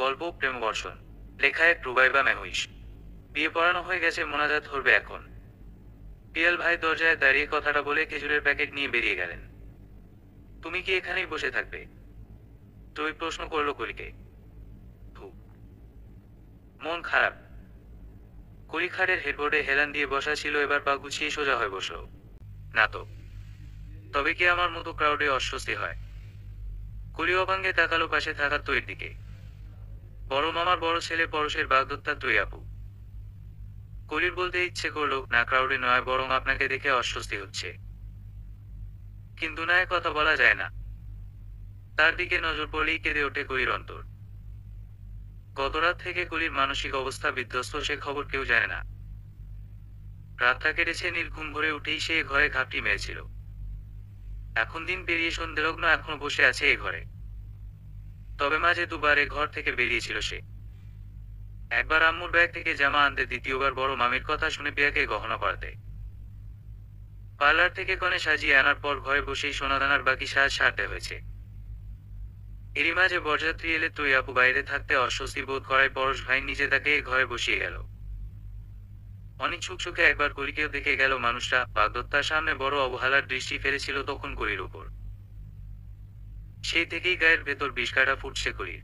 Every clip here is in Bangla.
গল্প প্রেমবর্ষণ, লেখায় রুবাইবা মেহুইশ। বিয়ে পড়ানো হয়ে গেছে, মোনাজাত ধরবে এখন। পিয়াল ভাই দরজায় দাঁড়িয়ে কথাটা বলে খেজুরের প্যাকেট নিয়ে বেরিয়ে গেলেন। তুমি কি এখানেই বসে থাকবে? তুই প্রশ্ন করলো কলিকে। ধু, মন খারাপ। কলি খাটের হেডবোর্ডে হেলান দিয়ে বসা ছিল, এবার পা গুছিয়ে সোজা হয়ে বসলো। না তো, তবে কি আমার মতো ক্রাউডে অস্বস্তি হয়? কলি অবাঙ্গে তাকালো পাশে থাকা তৈর দিকে। বড় মামার বড় ছেলে পরশের বাগদত্তা তুই আপু। কলির বলতে ইচ্ছে করলো, না ক্রাউডে নয়, বরং আপনাকে দেখে অস্বস্তি হচ্ছে। কিন্তু না, এ কথা বলা যায় না। তার দিকে নজর পড়লেই কেঁদে ওঠে কলির অন্তর। গতরাত থেকে কলির মানসিক অবস্থা বিধ্বস্ত, সে খবর কেউ জানে না। রাতটা কেটেছে নির্ঘুম, ভরে উঠেই সে এ ঘরে ঘাপটি মেরেছিল। এখন দিন পেরিয়ে সন্ধ্যেলগ্ন, এখনো বসে আছে এ ঘরে। তবে মাঝে দুবার এ ঘর থেকে বেরিয়েছিল সে। একবার আম্মুর ব্যাগ থেকে জামা আনতে, দ্বিতীয়বার বড় মামির কথা শুনে পিয়াকে গহনা পরাতে। পার্লার থেকে কনে সাজিয়ে আনার পর ঘরে বসেই সোনাদানার বাকি সাজ সারতে হয়েছে। এরই মাঝে বরযাত্রী এলে তুই আপু বাইরে থাকতে অস্বস্তি বোধ করায় পরশ ভাই নিজে তাকে এ ঘরে বসিয়ে গেল। অনিচ্ছুক চোখে একবার কলিকেও দেখে গেল মানুষটা। বাগদত্তার সামনে বড় অবহেলার দৃষ্টি ফেলেছিল তখন কলির উপর। সেই থেকেই গায়ের ভেতর বিষকাটা ফুটছে কলির।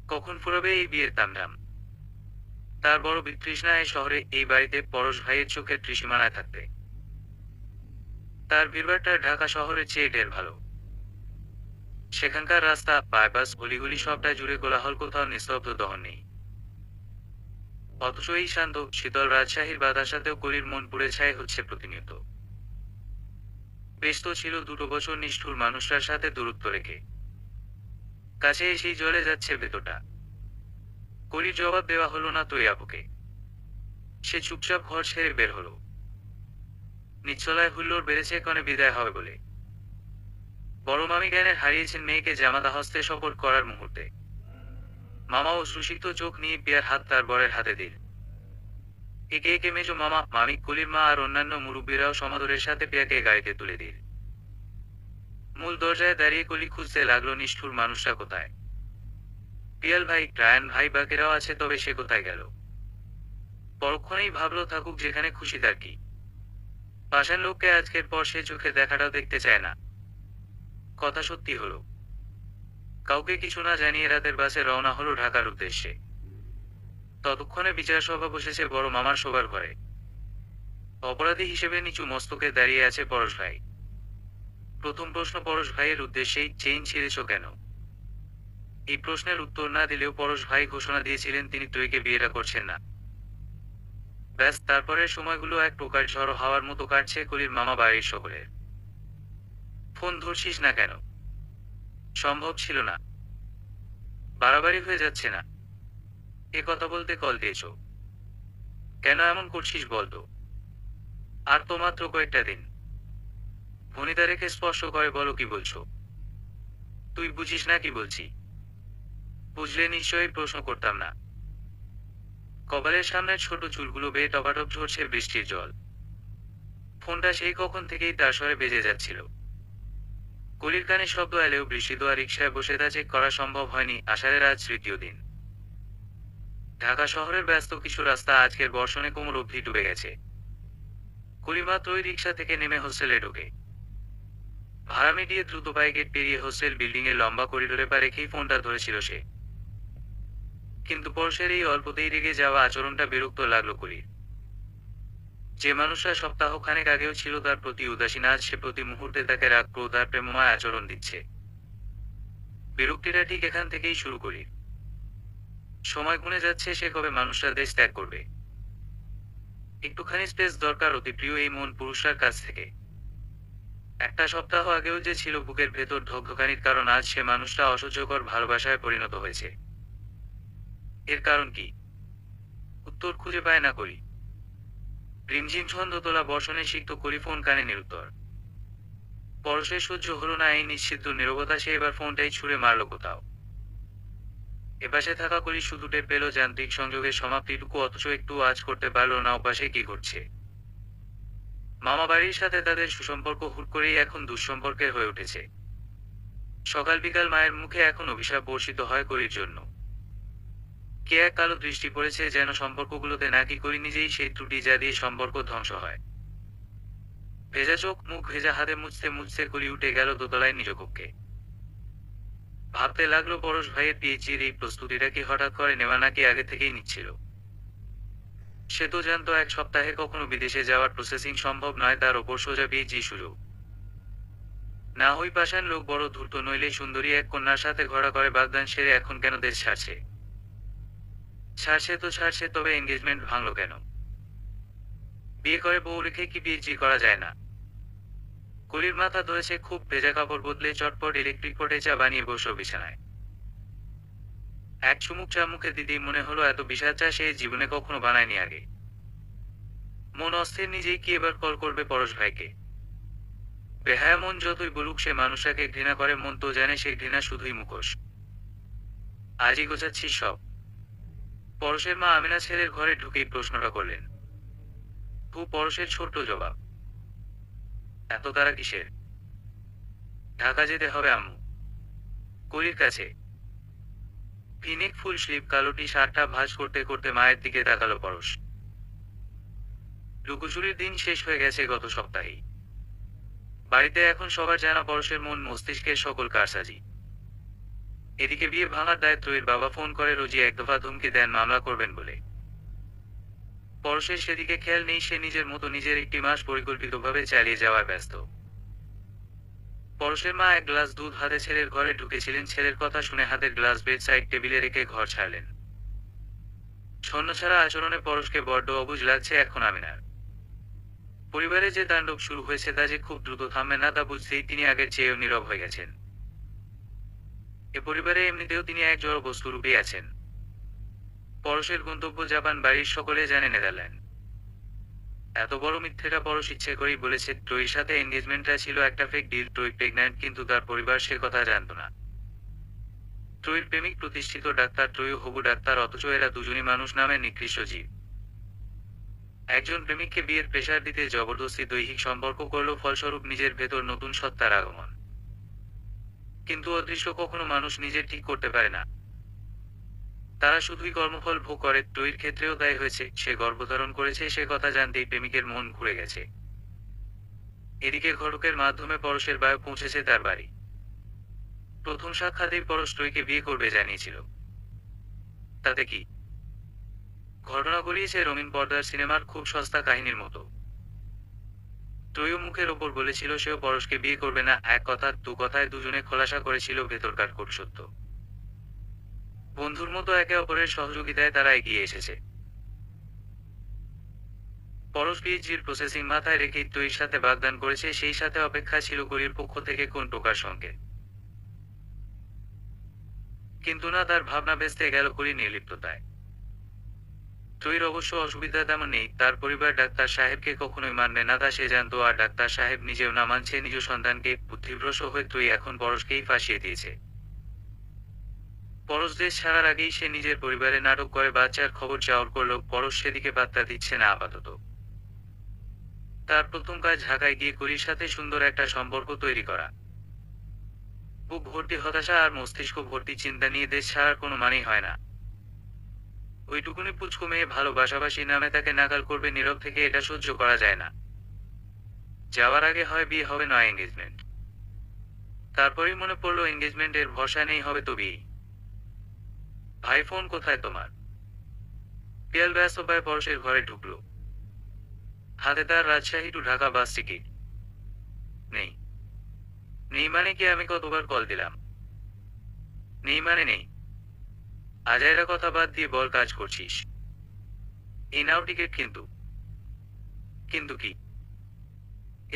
কখন ফুরাবে এই বিয়ের তামধাম? তার বড় বিতৃষ্ণা এ শহরে, এই বাড়িতে, পরশ ভাইয়ের চোখের ত্রিসীমানায় থাকতে। তার ভিড়ভাট্টা ঢাকা শহরের চেয়ে ঢের ভালো। সেখানকার রাস্তা, বাইপাস, গলিগুলি সবটাই জুড়ে কোলাহল, কোথাও নিস্তব্ধ দহন নেই। অথচ এই শান্ত শীতল রাজশাহীর বাতাসাতেও কলির মন পুড়ে ছাই হচ্ছে প্রতিনিয়ত। ব্যস্ত ছিল দুটো বছর নিষ্ঠুর মানুষটার সাথে দূরত্ব রেখে। কাছে এসেই জ্বলে যাচ্ছে ভেতরটা। কলির জবাব দেওয়া হলো না তুই আপুকে। সে চুপচাপ ঘর ছেড়ে বের হলো। নিচলায় হুল্লোড় বেড়েছে কনে বিদায় হবে বলে। বড় মামি জ্ঞানের হারিয়েছেন মেয়েকে জামাতা হস্তে শপথ করার মুহূর্তে। মামা অশ্রুসিক্ত চোখ নিয়ে পিয়ার হাত তার বরের হাতে দিল। একে একে মেজো মামা, মামি, কলির মা আর অন্যান্য মুরব্বীরাও সমাদরের সাথে পিয়াকে গাড়িতে তুলে দিল। মূল দরজায় দাঁড়িয়ে কলি খুঁজতে লাগলো নিষ্ঠুর মানুষটা কোথায়। পিয়াল ভাই, রায়ান ভাই, বাকেরাও আছে, তবে সে কোথায় গেল? পরক্ষণেই ভাবলো থাকুক যেখানে খুশি, তার কি। পাষাণ লোককে আজকের পর সে চোখে দেখাটাও দেখতে চায় না। কথা সত্যি হলো। কাউকে কিছু না জানিয়ে রাতের বাসে রওনা হলো ঢাকার উদ্দেশ্যে। ততক্ষণে বিচার সভা বসেছে বড় মামার শোবার ঘরে। অপরাধী হিসেবে নিচু মস্তকে দাঁড়িয়ে আছে পরশ ভাই। প্রথম প্রশ্ন পরশ ভাইয়ের উদ্দেশ্যেই, চেইন ছিঁড়েছ কেন? এই প্রশ্নের উত্তর না দিলেও পরশ ভাই ঘোষণা দিয়েছিলেন তিনি তুইকে বিয়েটা করছেন না। ব্যাস, তারপরের সময়গুলো এক প্রকার ঝড়ো হাওয়ার মতো কাটছে কলির মামা বাড়ির শহরে। ফোন ধরছিস না কেন? সম্ভব ছিল না। বাড়াবাড়ি হয়ে যাচ্ছে না? এ কথা বলতে কল দিয়েছ? কেন এমন করছিস বলতো? আর তো মাত্র কয়েকটা দিন। ভনিতা রেখে স্পর্শ করে বলো কি বলছো। তুই বুঝিস না কি বলছি? বুঝলে নিশ্চয়ই প্রশ্ন করতাম না। কপালের সামনের ছোট চুলগুলো বেয়ে টপাটপ ঝরছে বৃষ্টির জল। ফোনটা সেই কখন থেকেই তার স্বরে বেজে যাচ্ছিল। কলির কানে শব্দ এলেও বৃষ্টিদোয়া রিকশায় বসে তা চেক করা সম্ভব হয়নি। আষাঢ়ের আজ তৃতীয় দিন। ঢাকা শহরের ব্যস্ত কিছু রাস্তা আজকের বর্ষণে কোমর অবধি ডুবে গেছে। কলি মাত্রই রিকশা থেকে নেমে হোস্টেলে ঢোকে। ভাড়া মিটিয়ে দ্রুত পায়ে গেট পেরিয়ে হোস্টেল বিল্ডিং এর লম্বা করিডোরে পা রেখেই ফোনটা ধরেছিল সে। কিন্তু পরশের এই অল্পতেই রেগে যাওয়া আচরণটা বিরক্ত লাগলো কলির। যে মানুষটা সপ্তাহখানেক আগেও ছিল তার প্রতি উদাসীন, আজ সে প্রতি মুহূর্তে তাকে রাগ, ক্রোধ আর প্রেমময় আচরণ দিচ্ছে। বিরক্তিটা ঠিক এখান থেকেই শুরু করি। সময় গুনে যাচ্ছে, সে কবে মানুষটা দেশ ত্যাগ করবে? একটুখানি স্পেস দরকার অতি প্রিয় এই মন পুরুষটার কাছ থেকে। একটা সপ্তাহ আগেও যে ছিল বুকের ভেতর ধকধকানির কারণ, আজ সে মানুষটা অসহ্যকর ভালোবাসায় পরিণত হয়েছে। এর কারণ কি? উত্তর খুঁজে পায় না করি। রিমঝিম ছন্দ তোলা বর্ষণে সিক্ত করি ফোন কানে নিরুত্তর। পরশের সহ্য হলো না এই নিশ্চিদ্র নীরবতা, সে এবার ফোনটাই ছুঁড়ে মারল কোথাও। এপাশে থাকা করি শুধু টের পেল যান্ত্রিক সংযোগের সমাপ্তিটুকু, অথচ একটু আজ করতে পারল না ওপাশে কি ঘটছে। মামা বাড়ির সাথে তাদের সুসম্পর্ক হুট করেই এখন দুঃসম্পর্কের হয়ে উঠেছে। সকাল বিকাল মায়ের মুখে এখন অভিশাপ বর্ষিত হয় করির জন্য। কে এক কালো দৃষ্টি পড়েছে যেন সম্পর্কগুলোতে, নাকি করি নিজেই সেই ত্রুটি যা দিয়ে সম্পর্ক ধ্বংস হয়। ভেজা চোখ মুখ ভেজা হাতে মুছতে মুছতে কলি উঠে গেল দোতলায় নিজ কক্ষে। ভাবতে লাগলো পরশ ভাইয়ের পিএইচডির এই প্রস্তুতিটা কি হঠাৎ করে নেওয়া, নাকি আগে থেকেই নিচ্ছিল। সে তো জানতো 1 সপ্তাহে কখনো বিদেশে যাওয়ার প্রসেসিং সম্ভব নয়, তার ওপর সোজা পিএইচডি শুরু। না ওই পাষাণ লোক বড় ধূর্ত, নইলে সুন্দরী এক কন্যার সাথে ঘোরা করে বাগদান সেরে এখন কেন দেশ ছাড়ছে। ছাড়ছে তো ছাড়ছে, তবে এঙ্গেজমেন্ট ভাঙলো কেন? বিয়ে করে বউ রেখে কি পিএইচডি করা যায় না? কলির মাথা ধরেছে খুব, ভেজা কাপড় বদলে চটপট ইলেকট্রিক পোটে চা বানিয়ে বসল বিছানায়। এক চুমুক চা মুখে দিতেই মনে হলো এত বিষাদ চা সে জীবনে কখনো বানায়নি আগে। মন অস্থির, নিজেই কি এবার কল করবে পরশ ভাইকে। বেহায়া মন যতই বলুক সে মানুষটাকে ঘৃণা করে, মন তো জানে সে ঘৃণা শুধুই মুখোশ। আজই গোছাচ্ছিস সব? পরশের মা আমিনা ছেলের ঘরে ঢুকেই প্রশ্নটা করলেন। পরশের ছোট্ট জবাব, এত তারা কিসের? ঢাকা যেতে হবে আম্মু। কলির কাছে। ভিনেক ফুল স্লিপ কালোটি শার্টটা ভাঁজ করতে করতে মায়ের দিকে তাকালো পরশ। লুকোচুরির দিন শেষ হয়ে গেছে গত সপ্তাহেই। বাড়িতে এখন সবার জানা পরশের মন মস্তিষ্কের সকল কারসাজি। এদিকে বিয়ে ভাঙার দায় ত্রয়ীর বাবা ফোন করে রোজই এক দফা ধমকি দেন মামলা করবেন বলে। পরশের সেদিকে খেয়াল নেই, সে নিজের মতো নিজের একটি মাস পরিকল্পিতভাবে চালিয়ে যাওয়ার ব্যস্ত। পরশের মা এক গ্লাস দুধ হাতে ছেলের ঘরে ঢুকেছিলেন, ছেলের কথা শুনে হাতের গ্লাস বেড সাইড টেবিলে রেখে ঘর ছাড়লেন। ছন্নছাড়া আচরণে পরশকে বড্ড অবুঝ লাগছে এখন আমিনার। পরিবারে যে তাণ্ডব শুরু হয়েছে তা যে খুব দ্রুত থামবে না তা বুঝতেই তিনি আগের চেয়েও নীরব হয়ে গেছেন। এ পরিবারে এমনিতেও তিনি এক জড় বস্তু রূপেই আছেন। পরশের গন্তব্য জাপান, বাড়ির সকলে জানে নেদারল্যান্ড। এত বড় মিথ্যেটা পরশ ইচ্ছে করেই বলেছে। ত্রয়ীর সাথে এনগেজমেন্টটা ছিল একটা ফেক ডিল। ত্রয়ী প্রেগন্যান্ট, কিন্তু তার পরিবার সে কথা জানত না। ত্রয়ীর প্রেমিক প্রতিষ্ঠিত ডাক্তার, ত্রয়ী হবু ডাক্তার, অথচ এরা দুজনই মানুষ নামের নিকৃষ্ট জীব। একজন প্রেমিককে বিয়ের প্রেশার দিতে জবরদস্তি দৈহিক সম্পর্ক করল, ফলস্বরূপ নিজের ভেতর নতুন সত্তার আগমন। কিন্তু অদৃশ্য কখনো মানুষ নিজে ঠিক করতে পারে না, তারা শুধুই কর্মফল ভোগ করে। ত্রয়ীর ক্ষেত্রেও তাই হয়েছে। সে গর্ভধারণ করেছে, সে কথা জানতেই প্রেমিকের মন ঘুরে গেছে। এদিকে ঘটকের মাধ্যমে পরশের বায়ু পৌঁছেছে তার বাড়ি। প্রথম সাক্ষাতেই পরশ ত্রয়ীকে বিয়ে করবে জানিয়েছিল। তাতে কি? ঘটনা গড়িয়েছে রঙিন পর্দার সিনেমার খুব সস্তা কাহিনীর মতো। ত্রয়ী মুখের ওপর বলেছিল সেও পরশকে বিয়ে করবে না, এক কথা দু কথায় দুজনে খোলাসা করেছিল ভেতরকার কূট সত্য। বন্ধুর মতো একে অপরের সহযোগিতায় তারা এগিয়ে এসেছে। পরশ পিএইচডির প্রসেসিং মাথায় রেখেই ত্রয়ীর সাথে বাগদান করেছে, সেই সাথে অপেক্ষা ছিল কলির পক্ষ থেকে কোন প্রকার সঙ্গে। কিন্তু না, তার ভাবনা ভেস্তে গেল কলির নির্লিপ্ততায়। ত্রয়ীর অবশ্য অসুবিধা তেমন নেই, তার পরিবার ডাক্তার সাহেবকে কখনোই মানবে না তা সে জানত, আর ডাক্তার সাহেব নিজেও না মানছে নিজ সন্তানকে। বুদ্ধিভ্রষ্ট হয়ে ত্রয়ী এখন পরশকেই ফাঁসিয়ে দিয়েছে। পরশ দেশ ছাড়ার আগেই সে নিজের পরিবারে নাটক করে বাচ্চার খবর চাওয়ার করল। পরশ সেদিকে পাত্তা দিচ্ছে না আপাতত। তার প্রথম কাজ ঢাকায় গিয়ে কলির সাথে সুন্দর একটা সম্পর্ক তৈরি করা। বুক ভর্তি হতাশা আর মস্তিষ্ক ভর্তি চিন্তা নিয়ে দেশ ছাড়ার কোনো মানেই হয় না। ওইটুকুনি পুচকু মেয়ে ভালোবাসাবাসী নামে তাকে নাকাল করবে নীরব থেকে, এটা সহ্য করা যায় না। যাওয়ার আগে হয় বিয়ে হবে, নয় এঙ্গেজমেন্ট। তারপরেই মনে পড়লো এঙ্গেজমেন্টের ভরসা নেই, হবে তো বিয়ে। ভাই ফোন কোথায় তোমার? পিয়াল ব্যস্ত পায় পরশের ঘরে ঢুকলো। হাতে তার Rajshahi to Dhaka bus ticket. নেই। নেই মানে কি? আমি কতবার কল দিলাম। নেই মানে নেই। আজাইরা কথা বাদ দিয়ে বল কাজ করছিস। এই নাও টিকিট। কিন্তু কিন্তু কি?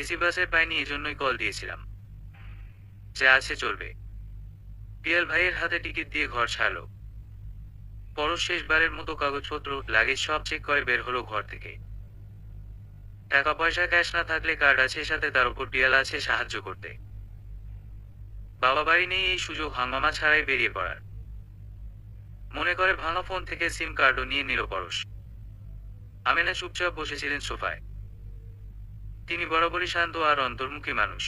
এসি বাসে পাইনি, এজন্যই কল দিয়েছিলাম। যা আছে চলবে। পিয়াল ভাইয়ের হাতে টিকিট দিয়ে ঘর ছাড়লো। পরশ শেষবারের মতো কাগজপত্র লাগেজ সব চেক করে বের হলো ঘর থেকে। টাকা পয়সা ক্যাশ না থাকলে কার্ড আছে সাথে, তার উপর পিয়াল আছে সাহায্য করতে। বাবা বাড়ি নেই, এই সুযোগ হাঙ্গামা ছাড়াই বেরিয়ে পড়ার। মনে করে ভাঙা ফোন থেকে সিম কার্ডও নিয়ে নিল পরশ। আমিনা চুপচাপ বসেছিলেন সোফায়। তিনি বরাবরই শান্ত আর অন্তর্মুখী মানুষ।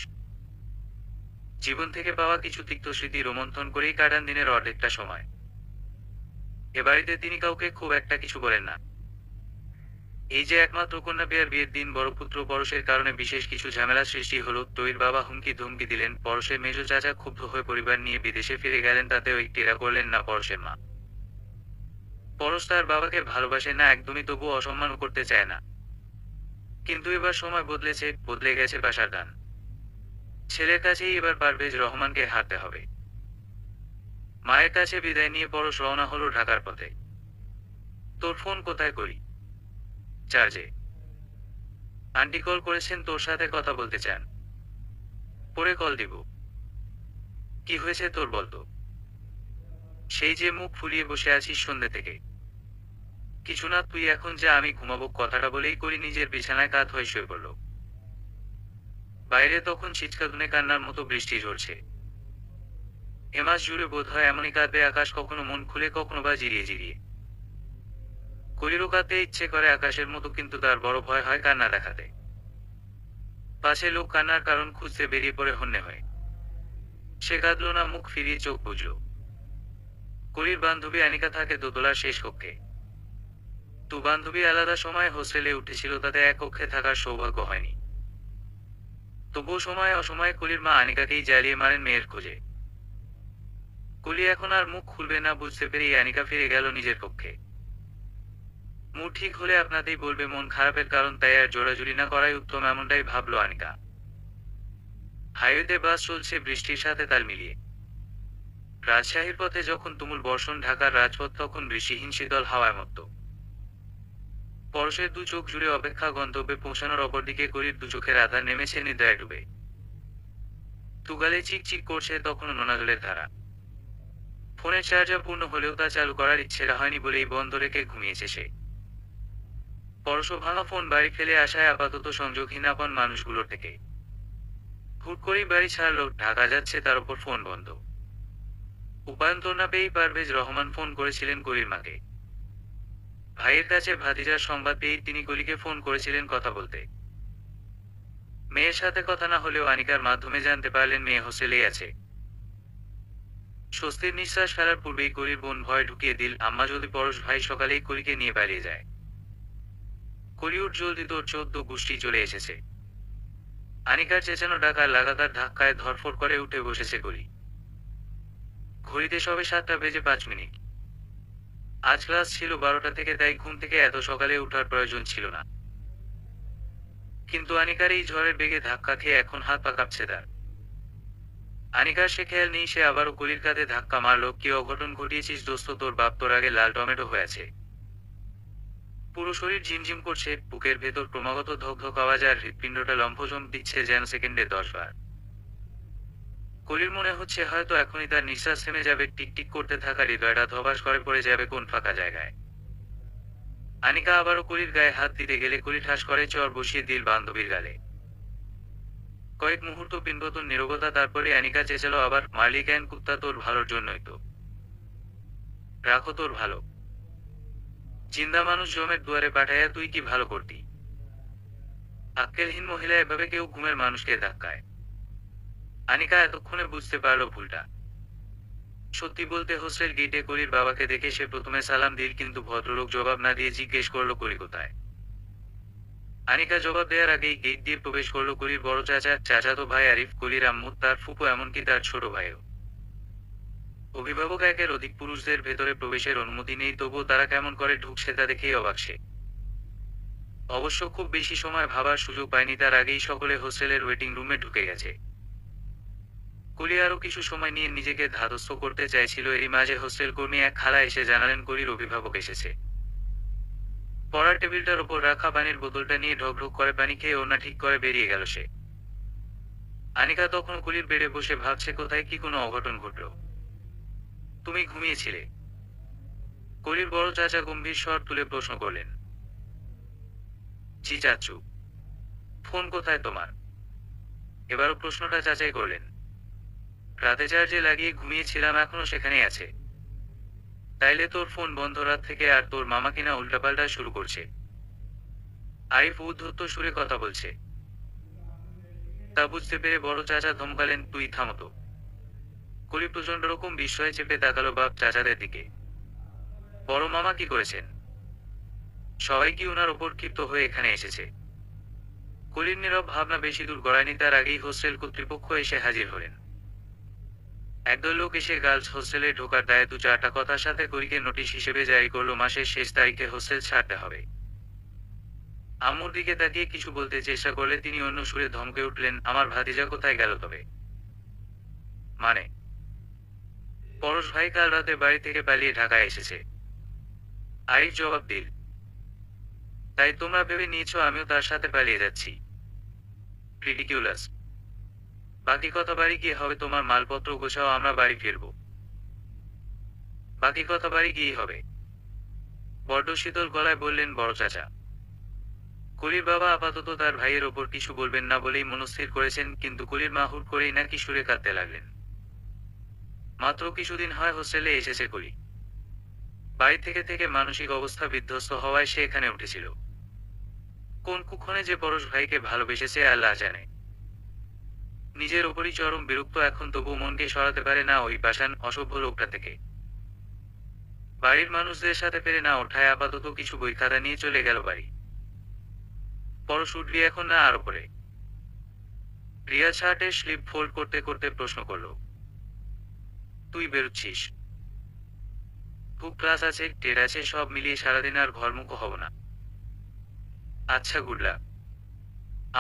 জীবন থেকে পাওয়া কিছু তিক্ত স্মৃতি রোমন্থন করেই কাটান দিনের অর্ধেকটা সময়। এ বাড়িতে তিনি কাউকে খুব একটা কিছু বলেন না। এই যে একমাত্র কন্যা পেয়ার বিয়ের দিন বড় পুত্র পরশের কারণে বিশেষ কিছু ঝামেলা সৃষ্টি হলো, তৈর বাবা হুমকি ধমকি দিলেন, পরশের মেজ চাচা ক্ষুব্ধ হয়ে পরিবার নিয়ে বিদেশে ফিরে গেলেন, তাতেও একটিরা করলেন না পরশের মা। পরশ তার বাবাকে ভালোবাসে না একদমই, তবুও অসম্মানও করতে চায় না। কিন্তু এবার সময় বদলেছে, বদলে গেছে বাসার গান। ছেলের কাছেই এবার পারভেজ রহমানকে হারতে হবে। মায়ের কাছে বিদায় নিয়ে পরশ রওনা হলো ঢাকার পথে। তোর ফোন কোথায় করি? চার্জে। আন্টি কল করেছেন, তোর সাথে কথা বলতে চান। পরে কল দিব। কি হয়েছে তোর বলতো? সেই যে মুখ ফুলিয়ে বসে আছিস সন্ধ্যে থেকে। কিছু না, তুই এখন যা, আমি ঘুমাবো। কথাটা বলেই করি নিজের বিছানায় কাত হয়ে শুয়ে পড়ল। বাইরে তখন ছিটকাদুনে কান্নার মতো বৃষ্টি ঝরছে। এ মাস জুড়ে বোধ হয় এমনই কাঁদবে আকাশ, কখনো মন খুলে কখনো বা জিরিয়ে জিরিয়ে। কলিরও কাঁদতে ইচ্ছে করে আকাশের মতো, কিন্তু তার বড় ভয় হয় কান্না দেখাতে। পাশে লোক কান্নার কারণ খুঁজতে বেরিয়ে পড়ে হন্যে হয়ে। সে কাঁদল না, মুখ ফিরিয়ে চোখ বুঝল। কলির বান্ধবী আনিকা থাকে দোতলার শেষ কক্ষে। দু বান্ধবী আলাদা সময়ে হোস্টেলে উঠেছিল, তাতে এক কক্ষে থাকার সৌভাগ্য হয়নি। তবুও সময় অসময়ে কলির মা আনিকাকেই জ্বালিয়ে মারেন মেয়ের খোঁজে। কলি এখন আর মুখ খুলবে না বুঝতে পেরেই আনিকা ফিরে গেল নিজের কক্ষে। মুড ঠিক হলে আপনাতেই বলবে মন খারাপের কারণ, তাই আর জোরাজুরি না করাই উত্তম, এমনটাই ভাবলো আনিকা। হাইওয়েতে বাস চলছে বৃষ্টির সাথে তাল মিলিয়ে। রাজশাহীর পথে যখন তুমুল বর্ষণ, ঢাকার রাজপথ তখন বৃষ্টিহীন শীতল হাওয়ায় মত্ত। পরশের দু চোখ জুড়ে অপেক্ষা, গন্তব্যে পৌঁছানোর অপরদিকে কলির দু চোখের আধার নেমেছে নিদ্রায় ডুবে। তুগালে চিকচিক করছে তখনও নোনা জলের ধারা। ফোনের চার্জার পূর্ণ হলেও তা চালু করার ইচ্ছেটা হয়নি বলেই বন্ধ রেখে ঘুমিয়েছে সে। পরশ ভাঙা ফোন বাড়ি ফেলে আসায় আপাতত সংযোগহীন আপন মানুষগুলোর থেকে। হুট করেই বাড়ি ছাড়লো, ঢাকা যাচ্ছে, তার উপর ফোন বন্ধ। উপায়ন্তর না পেয়েই পারভেজ রহমান ফোন করেছিলেন কলির মাকে। ভাইয়ের কাছে ভাতিজার সংবাদ পেয়েই তিনি কলিকে ফোন করেছিলেন কথা বলতে। মেয়ের সাথে কথা না হলেও আনিকার মাধ্যমে জানতে পারলেন মেয়ে হোস্টেলেই আছে। স্বস্তির নিঃশ্বাস ফেলার পূর্বেই কলির বোন ভয় ঢুকিয়ে দিল, আম্মা যদি পরশ ভাই সকালেই কলিকে নিয়ে পালিয়ে যায়। কলি উঠ জলদি, তোর 14 গোষ্ঠী চলে এসেছে। আনিকার চেঁচানো ডাকার লাগাতার ধাক্কায় ধরফর করে উঠে বসেছে কলি। ঘড়িতে সবে 7:05। আজ ক্লাস ছিল 12টা থেকে, তাই ঘুম থেকে এত সকালে উঠার প্রয়োজন ছিল না। কিন্তু আনিকার এই ঝড়ের বেগে ধাক্কা খেয়ে এখন হাত পা কাঁপছে তার। আনিকার সে খেয়াল নেই, সে আবারও কলির কাঁধে ধাক্কা মারল। কি অঘটন ঘটিয়েছিস দোস্ত, তোর বাপ তোর আগে লাল টমেটো হয়ে আছে। পুরো শরীর ঝিমঝিম করছে, বুকের ভেতর ক্রমাগত ধকধক আওয়াজ, আর হৃৎপিণ্ডটা লম্ফজম দিচ্ছে যেন সেকেন্ডে 10 বার। কলির মনে হচ্ছে হয়তো এখনই তার নিঃশ্বাস থেমে যাবে, টিকটিক করতে থাকা হৃদয়টা ধবাস করে পড়ে যাবে কোন ফাঁকা জায়গায়। আনিকা আবারও কলির গায়ে হাত দিতে গেলে কলি ঠাস করে চর বসিয়ে দিল বান্ধবীর গালে। কয়েক মুহূর্ত পিনপতন নীরবতা, তারপরে আনিকা চেঁচালো আবার, মারলি কেন কুত্তা, তোর ভালোর জন্যই তো। রাখো তোর ভালো। জিন্দা মানুষ জমের দুয়ারে পাঠাইয়া তুই কি ভালো করতি? আক্কেলহীন মহিলা এভাবে কেউ ঘুমের মানুষকে ধাক্কায়? আনিকা এতক্ষণে বুঝতে পারল ভুলটা। সত্যি বলতে হোস্টেল গেটে কলির বাবাকে দেখে সে প্রথমে সালাম দিল, কিন্তু ভদ্রলোক জবাব না দিয়ে জিজ্ঞেস করলো কলি কোথায়। আনিকা জবাব দেওয়ার আগেই গেট দিয়ে প্রবেশ করলো কলির বড় চাচা, চাচাতো ভাই আরিফ, কলির আম্মু, তার ফুপু, এমনকি তার ছোট ভাইও। অভিভাবক একের অধিক পুরুষদের ভেতরে প্রবেশের অনুমতি নেই, তবুও তারা কেমন করে ঢুকছে তা দেখেই অবাক সে। অবশ্য খুব বেশি সময় ভাবার সুযোগ পায়নি, তার আগেই সকলে হোস্টেলের ওয়েটিং রুমে ঢুকে গেছে। কলি আরো কিছু সময় নিয়ে নিজেকে ধাতস্থ করতে চাইছিল, এরই মাঝে হোস্টেল কর্মী এক খালা এসে জানালেন কলির অভিভাবক এসেছে। পড়ার টেবিলটার ওপর রাখা পানির বোতলটা নিয়ে ঢকঢক করে পানি খেয়ে ওড়না ঠিক করে বেরিয়ে গেল সে। আনিকা তখন কলির বেডে বসে ভাবছে কোথায় কি কোনো অঘটন ঘটল। তুমি ঘুমিয়েছিলে? কলির বড় চাচা গম্ভীর স্বর তুলে প্রশ্ন করলেন। জি চাচু। ফোন কোথায় তোমার? এবারও প্রশ্নটা যাচাই করলেন। রাতে চার্জে লাগিয়ে ঘুমিয়েছিলাম, এখনো সেখানেই আছে। তাইলে তোর ফোন বন্ধ রাত থেকে, আর তোর মামা কিনা উল্টাপাল্টা শুরু করছে। আরিফ উদ্ধত সুরে কথা বলছে। তা বুঝতে পেরে বড় চাচা ধমকালেন, তুই থামো তো। কলি প্রচন্ড রকম বিস্ময়ে চেপে তাকালো বাপ চাচাদের দিকে। বড় মামা কি করেছেন? সবাই কি উনার ওপর ক্ষিপ্ত হয়ে এখানে এসেছে? কলির নীরব ভাবনা বেশি দূর গড়ায়নি, তার আগেই হোস্টেল কর্তৃপক্ষ এসে হাজির হলেন। একদল লোক এসে গার্লস হোস্টেলে ঢোকার দায়ে 2-4টা কথার সাথে কলিকে নোটিশ হিসেবে জারি করলো, মাসের শেষ তারিখে হোস্টেল ছাড়তে হবে। আম্মুর দিকে তাকিয়ে কিছু বলতে চেষ্টা করলে তিনি অন্য সুরে ধমকে উঠলেন, আমার ভাতিজা কোথায় গেল তবে? মানে? পরশ ভাই কাল রাতে বাড়ি থেকে পালিয়ে ঢাকায় এসেছে। আরিফ জবাব দিল। তাই তোমরা ভেবে নিয়েছো আমিও তার সাথে পালিয়ে যাচ্ছি? রিডিকিউলাস। বাকি কথা বাড়ি গিয়ে হবে, তোমার মালপত্র গোছাও, আমরা বাড়ি ফিরবো। বাকি কথা বাড়ি গিয়েই হবে, বড্ড শীতল গলায় বললেন বড় চাচা। কলির বাবা আপাতত তার ভাইয়ের ওপর কিছু বলবেন না বলেই মনস্থির করেছেন, কিন্তু কলির মা হুট করেই নাকি সুরে কাঁদতে লাগলেন। মাত্র কিছুদিন হয় হোস্টেলে এসেছে কলি। বাড়ি থেকে থেকে মানসিক অবস্থা বিধ্বস্ত হওয়ায় সে এখানে উঠেছিল। কোন কুক্ষণে যে পরশ ভাইকে ভালোবেসেছে আল্লাহ জানে। নিজের ওপরই চরম বিরক্ত এখন, তবু মনকে সরাতে পারে না ওই পাষাণ অসভ্য লোকটা থেকে। বাড়ির মানুষদের সাথে পেরে না ওঠায় আপাতত কিছু বই খাতা নিয়ে চলে গেল বাড়ি। পরশ উঠবি এখন না আরো পরে? রিয়া শার্টের স্লিপ ফোল্ড করতে করতে প্রশ্ন করল। তুই বেরোচ্ছিস? খুব ক্লাস আছে, টের আছে, সব মিলিয়ে সারাদিন আর ঘরমুখ হব না। আচ্ছা গুডলা।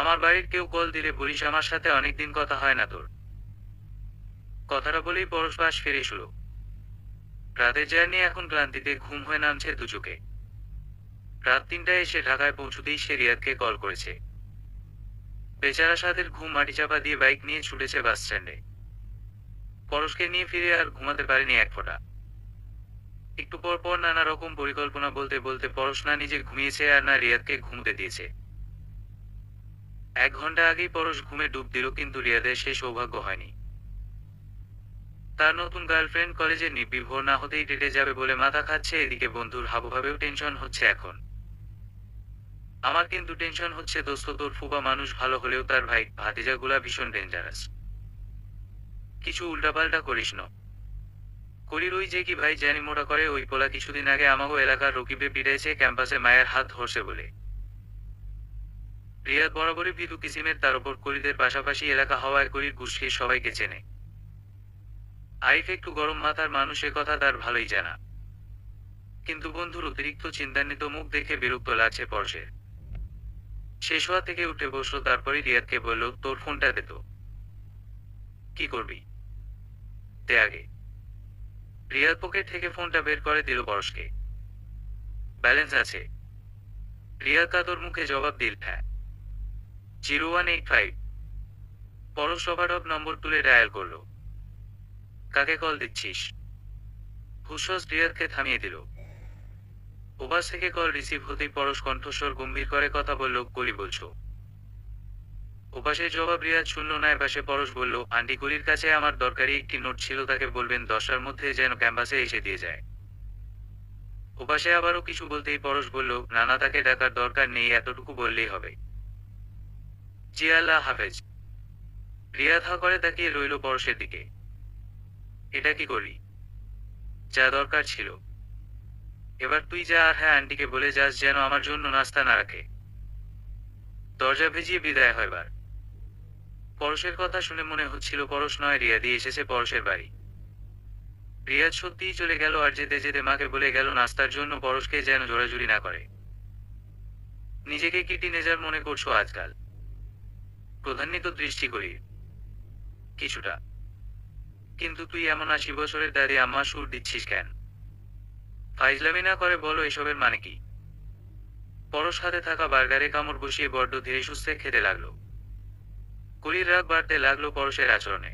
আমার বাড়ির কেউ কল দিলে বলিস আমার সাথে অনেকদিন কথা হয় না তোর। কথাটা বলেই পরশ পাশ ফিরে শুলো। রাতের জার্নি এখন ক্লান্তিতে ঘুম হয়ে নামছে দু চোখে। রাত 3টায় এসে ঢাকায় পৌঁছতেই সে রিয়াদকে কল করেছে। বেচারা সাদের ঘুম মাটি চাপা দিয়ে বাইক নিয়ে ছুটেছে বাস স্ট্যান্ডে। পরশকে নিয়ে ফিরে আর ঘুমাতে পারেনি এক ফোঁটা। একটু পর পর নানা রকম পরিকল্পনা বলতে বলতে পরশ না নিজে ঘুমিয়েছে আর না রিয়াদকে ঘুমোতে দিয়েছে। 1 ঘন্টা আগেই পরশ ঘুমে ডুব দিল, কিন্তু রিয়াদের সে সৌভাগ্য হয়নি। তার নতুন গার্লফ্রেন্ড কলেজে নির্বিভোর না হতেই ডেটে যাবে বলে মাথা খাচ্ছে, এদিকে বন্ধুর হাবুভাবেও টেনশন হচ্ছে এখন। আমার কিন্তু টেনশন হচ্ছে দোস্ত, তোর ফুবা মানুষ ভালো হলেও তার ভাই ভাতিজাগুলা ভীষণ ডেঞ্জারাস। কিছু উল্টাপাল্টা করিস না। কলির ওই যে কি ভাই জানি মোটা করে, ওই পোলা কিছুদিন আগে আমাগো এলাকার রকিবে পিটাইছে ক্যাম্পাসে মায়ের হাত ধরছে বলে। রিয়াদ বরাবরই ভীতু কিসিমের, তার ওপর কলিদের পাশাপাশি এলাকা হওয়ায় কলির গুষ্টি সবাইকে চেনে। আরিফ একটু গরম মাথার মানুষ, কথা তার ভালোই জানা। কিন্তু বন্ধুর অতিরিক্ত চিন্তান্বিত মুখ দেখে বিরক্ত লাগছে পরশের। শেষ হওয়া থেকে উঠে বসলো, তারপরই রিয়াদকে বলল, তোর ফোনটা দে তো। কি করবি? দে আগে। রিয়াদ পকেট থেকে ফোনটা বের করে দিল পরশকে। ব্যালেন্স আছে। রিয়াদ কাতর মুখে জবাব দিল, হ্যাঁ। 0185। পরশ ওভারঅপ নম্বর তুলে ডায়াল করল। কাকে কল দিচ্ছিস? হুশস রিয়াদকে থামিয়ে দিল। ওপাশ থেকে কল রিসিভ হতেই পরশ কণ্ঠস্বর গম্ভীর করে কথা বলল, কলি বলছো? ওপাশে জবাব রিয়াদ শুনল না। এপাশে পরশ বলল, আন্টি কলির কাছে আমার দরকারি একটি নোট ছিল, তাকে বলবেন 10টার মধ্যে যেন ক্যাম্পাসে এসে দিয়ে যায়। ওপাশে আবারও কিছু বলতেই পরশ বলল, নানা তাকে ডাকার দরকার নেই, এতটুকু বললেই হবে। জি আল্লাহ হাফেজ। রিয়াদ হা করে তাকিয়ে রইল পরশের দিকে। এটা কি করলি? যা দরকার ছিল। এবার তুই যা, আর হ্যাঁ আন্টিকে বলে যাস যেন আমার জন্য নাস্তা না রাখে। দরজা ভেজিয়ে বিদায় হয়বার। পরশের কথা শুনে মনে হচ্ছিল পরশ নয় রিয়াদই এসেছে পরশের বাড়ি। রিয়াদ সত্যিই চলে গেল, আর যেতে যেতে মাকে বলে গেল নাস্তার জন্য পরশকে যেন জোরাজুরি না করে। নিজেকে কি টিনেজার মনে করছো আজকাল? প্রধান্বিত দৃষ্টি করি কিছুটা। কিন্তু তুই এমন 80 বছরের দাঁড়িয়ে আম্মা সুর দিচ্ছিস কেন? ফাইজলামি না করে বলো এসবের মানে কি? পরশ হাতে থাকা বার্গারে কামড় বসিয়ে বড্ড ধীরে সুস্থে খেতে লাগলো। কলির রাগ বাড়তে লাগলো পরশের আচরণে।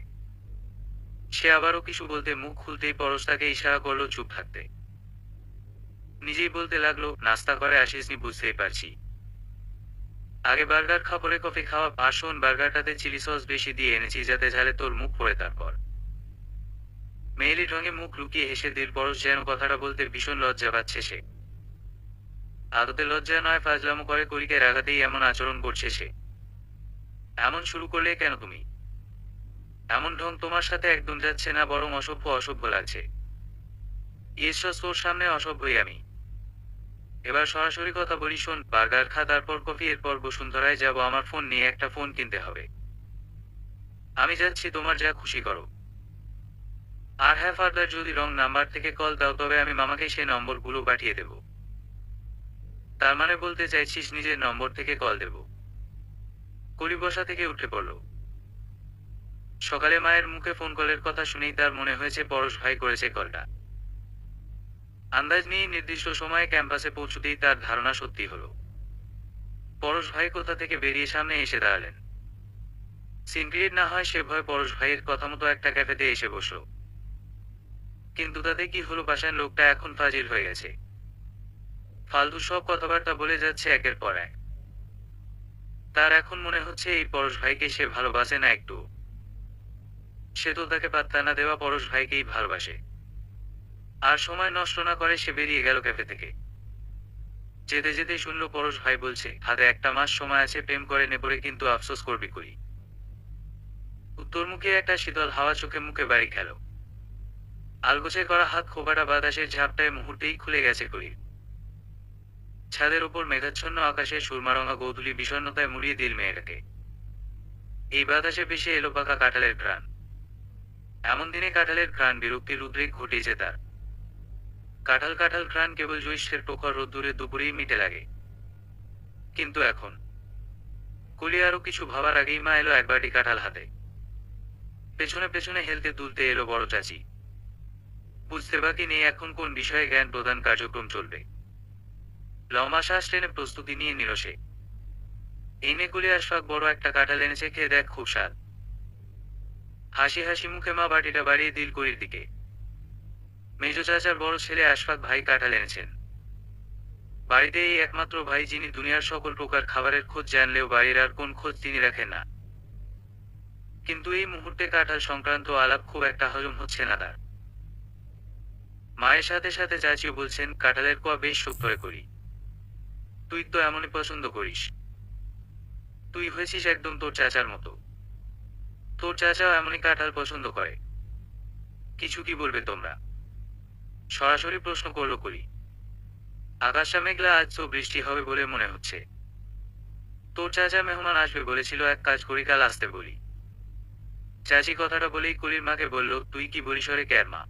সে আবারও কিছু বলতে মুখ খুলতেই পরশ তাকে ইশারা করলো চুপ থাকতে। নিজেই বলতে লাগলো, নাস্তা করে আসিসনি বুঝতেই পারছি। আগে বার্গার খা পরে কফি খাওয়া, আসন বার্গারটাতে চিলি সস বেশি দিয়ে এনেছি যাতে ঝালে তোর মুখ পড়ে। তারপর মেয়েলি ঢঙে মুখ লুকিয়ে হেসে দিল পরশ, যেন কথাটা বলতে ভীষণ লজ্জা পাচ্ছে সে। আদতে লজ্জা নয়, ফাজলামো করে কলিকে রাগাতেই এমন আচরণ করছে সে। এমন শুরু করলে কেন তুমি? এমন ঢং তোমার সাথে একদম যাচ্ছে না, বরং অসভ্য অসভ্য লাগছে। ইয়েস, তোর সামনে অসভ্যই আমি। এবার সরাসরি কথা বলি, শোন, বার্গার খা, তারপর কফি, এরপর বসুন্ধরায় যাব, আমার ফোন নিয়ে একটা ফোন কিনতে হবে। আমি যাচ্ছি, তোমার যা খুশি করো। আর হ্যাঁ, ফার্দার যদি রং নাম্বার থেকে কল দাও তবে আমি মামাকে সেই নম্বরগুলো পাঠিয়ে দেব। তার মানে বলতে চাইছিস নিজের নম্বর থেকে কল দেব? কলি বসা থেকে উঠে পড়ল। সকালে মায়ের মুখে ফোন কলের কথা শুনেই তার মনে হয়েছে পরশ ভাই করেছে কলটা। আন্দাজ নিয়ে নির্দিষ্ট সময়ে ক্যাম্পাসে পৌঁছতেই তার ধারণা সত্যি হলো। পরশ ভাই কোথা থেকে বেরিয়ে সামনে এসে দাঁড়ালেন। সিনক্রিয়েট না হয় সে ভয় পরশ ভাইয়ের কথা মতো একটা ক্যাফেতে এসে বসল। কিন্তু তাতে কি হলো, বাসার লোকটা এখন ফাজিল হয়ে গেছে। ফালতু সব কথাবার্তা বলে যাচ্ছে একের পর এক। তার এখন মনে হচ্ছে এই পরশ ভাইকে সে ভালোবাসে না একটু। সে তো তাকে পাত্তা না দেওয়া পরশ ভাইকেই ভালোবাসে। আর সময় নষ্ট না করে সে বেরিয়ে গেল ক্যাফে থেকে। যেতে যেতে শুনল পরশ ভাই বলছে, হাতে 1 মাস সময় আছে, প্রেম করে নেবরে, কিন্তু আফসোস করবি করি। উত্তরমুখী একটা শীতল হাওয়া চোখে মুখে বাড়ি খেল। আলগোছে করা হাত খোবাটা বাতাসের ঝাপটায় মুহূর্তেই খুলে গেছে করির। ছাদের ওপর মেঘাচ্ছন্ন আকাশে সুরমারঙা গোধূলি বিষণ্ণতায় মুড়িয়ে দিল মেয়েটাকে। এই বাতাসে ভেসে এলো পাকা কাঁঠালের ঘ্রাণ। এমন দিনে কাঁঠালের ঘ্রাণ বিরক্তির উদ্রেক ঘটিয়েছে তার। কাঁঠাল কাঁঠাল ঘ্রাণ কেবল জ্যৈষ্ঠের প্রখর রোদ্দুরে দুপুরেই মিটে লাগে। কিন্তু এখন কলি আরো কিছু ভাবার আগেই মা এলো এক বাটি কাঁঠাল হাতে। পেছনে পেছনে হেলতে দুলতে এলো বড় চাচি। বুঝতে বাকি নেই এখন কোন বিষয়ে জ্ঞান প্রদান কার্যক্রম চলবে। লম্বা শ্বাস টেনে প্রস্তুতি নিয়ে নিল সে। এই মেকুলি আশফাক বড় একটা কাঁঠাল এনেছে, খেয়ে দেখ, খুব স্বাদ। হাসি হাসি মুখে মা বাটিটা বাড়িয়ে দিল কলির দিকে। মেজো চাচার বড় ছেলে আশফাক ভাই কাঁঠাল এনেছেন। বাড়িতে এই একমাত্র ভাই যিনি দুনিয়ার সকল প্রকার খাবারের খোঁজ জানলেও বাড়ির আর কোন খোঁজ তিনি রাখেন না। কিন্তু এই মুহূর্তে কাঁঠাল সংক্রান্ত আলাপ খুব একটা হজম হচ্ছে না তার। মায়ের সাথে সাথে চাচিও বলছেন, কাঁঠালের কোয়া বেশ শক্ত করি। তুই তো এমনই পছন্দ করিস। তুই হয়েছিস একদম তোর চাচার মতো। তোর চাচাও এমনই কাঁঠাল পছন্দ করে। কিছু কি বলবে তোমরা? সরাসরি প্রশ্ন করল কলি। আকাশটা মেঘলা, আজ তো বৃষ্টি হবে বলে মনে হচ্ছে। তোর চাচা মেহমান আসবে বলেছিল, এক কাজ করি, কাল আসতে বলি। চাচি কথাটা বলেই কলির মাকে বলল, তুই কি বলিস রে ক্যার মা?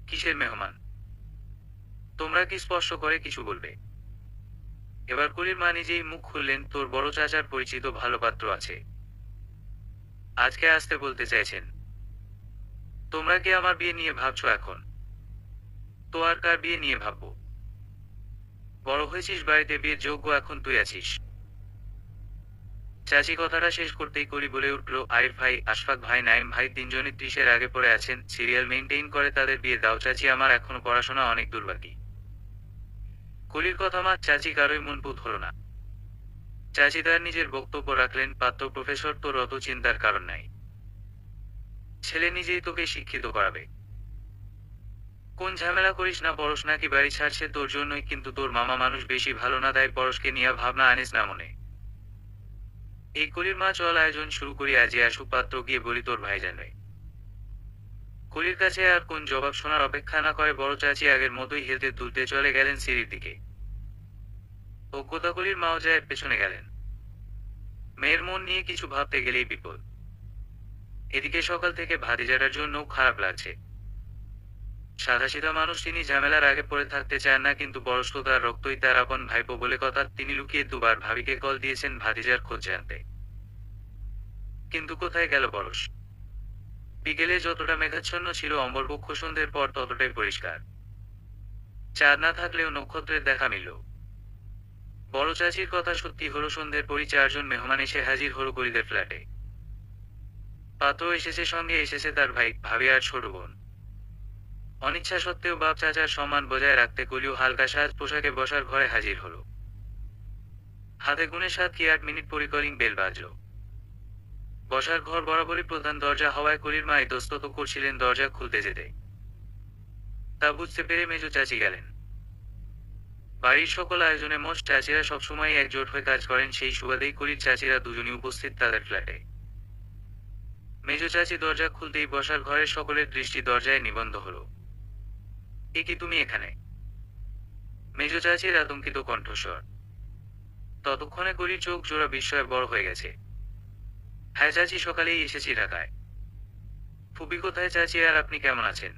কিসের মেহমান? তোমরা কি স্পষ্ট করে কিছু বলবে? এবার কলির মা নিজেই মুখ খুললেন, তোর বড় চাচার পরিচিত ভালো পাত্র আছে, আজকে আসতে বলতে চাইছেন। তোমরা কি আমার বিয়ে নিয়ে ভাবছো এখন? তো আর কার বিয়ে নিয়ে ভাববো? বড় হয়েছিস, বাড়িতে বিয়ের যোগ্য এখন তুই আছিস। চাচি কথাটা শেষ করতেই কলি বলে উঠল, আরিফ ভাই, আশফাক ভাই, নাইম ভাই তিনজনই 30-এর আগে পড়ে আছেন, সিরিয়াল মেইনটেইন করে তাদের বিয়ে দাও চাচি, আমার এখনো পড়াশোনা অনেক দূর বাকি। কলির কথা মা চাচি কারোই মন পুত হল না। চাচি তার নিজের বক্তব্য রাখলেন, পাত্র প্রফেসর, তোর অত চিন্তার কারণ নাই। ছেলে নিজেই তোকে শিক্ষিত করাবে। কোন ঝামেলা করিস না, পরশ নাকি বাড়ি ছাড়ছে তোর জন্যই, কিন্তু তোর মামা মানুষ বেশি ভালো না, তাই পরশকে নিয়ে ভাবনা আনিস না মনে। এই কলির মা, চল আয়োজন শুরু করি, আজই আসুক পাত্র, গিয়ে বলি তোর ভাই জানে। কলির কাছে আর কোন জবাব শোনার অপেক্ষা না করে বড় চাচি আগের মতোই হেলতে দুলতে চলে গেলেন সিঁড়ির দিকে। অজ্ঞতা কলির মাও যায় পেছনে গেলেন। মেয়ের মন নিয়ে কিছু ভাবতে গেলেই বিপদ। এদিকে সকাল থেকে ভাতিজাটার জন্য খারাপ লাগছে। সাদাসিধা মানুষ তিনি, ঝামেলার আগে পড়ে থাকতে চান না, কিন্তু পরশ তো তার রক্তই, তার আপন ভাইপো বলে কথা। তিনি লুকিয়ে দুবার ভাবিকে কল দিয়েছেন ভাতিজার খোঁজ জানতে। কিন্তু কোথায় গেল পরশ? বিকেলে যতটা মেঘাচ্ছন্ন ছিল অম্বরপক্ষ, সন্ধ্যের পর ততটাই পরিষ্কার। চাঁদ না থাকলেও নক্ষত্রের দেখা মিলল। বড় চাচির কথা সত্যি হলো, সন্ধ্যের পরই 4 জন মেহমান এসে হাজির হলো কলিদের ফ্ল্যাটে। পাত্র এসেছে, সঙ্গে এসেছে তার ভাই, ভাবি আর ছোট বোন। অনিচ্ছা সত্ত্বেও বাপ চাচার সম্মান বজায় রাখতে কলিও হালকা সাজ পোশাকে বসার ঘরে হাজির হলো। হাতে গুনে 7 কি 8 মিনিট পরই কলিং বেল বাজল। বসার ঘর বরাবরই প্রধান দরজা হওয়ায় কলির মা ইতস্তত করছিলেন দরজা খুলতে যেতে। তা বুঝতে পেরে মেজো চাচি গেলেন। বাড়ির সকল আয়োজনে মোট চাচিরা সবসময় একজোট হয়ে কাজ করেন, সেই সুবাদেই কলির চাচিরা দুজনই উপস্থিত তাদের ফ্ল্যাটে। মেজ চাচি দরজা খুলতেই বসার ঘরের সকলের দৃষ্টি দরজায় নিবন্ধ হলো। এ কি তুমি এখানে? মেজ চাচির আতঙ্কিত কণ্ঠস্বর। ততক্ষণে কলির চোখ জোড়া বিস্ময়ে বড় হয়ে গেছে। হ্যাঁ চাচি, সকালেই এসেছি ঢাকায়। ফুপি কোথায় চাচি, আর আপনি কেমন আছেন?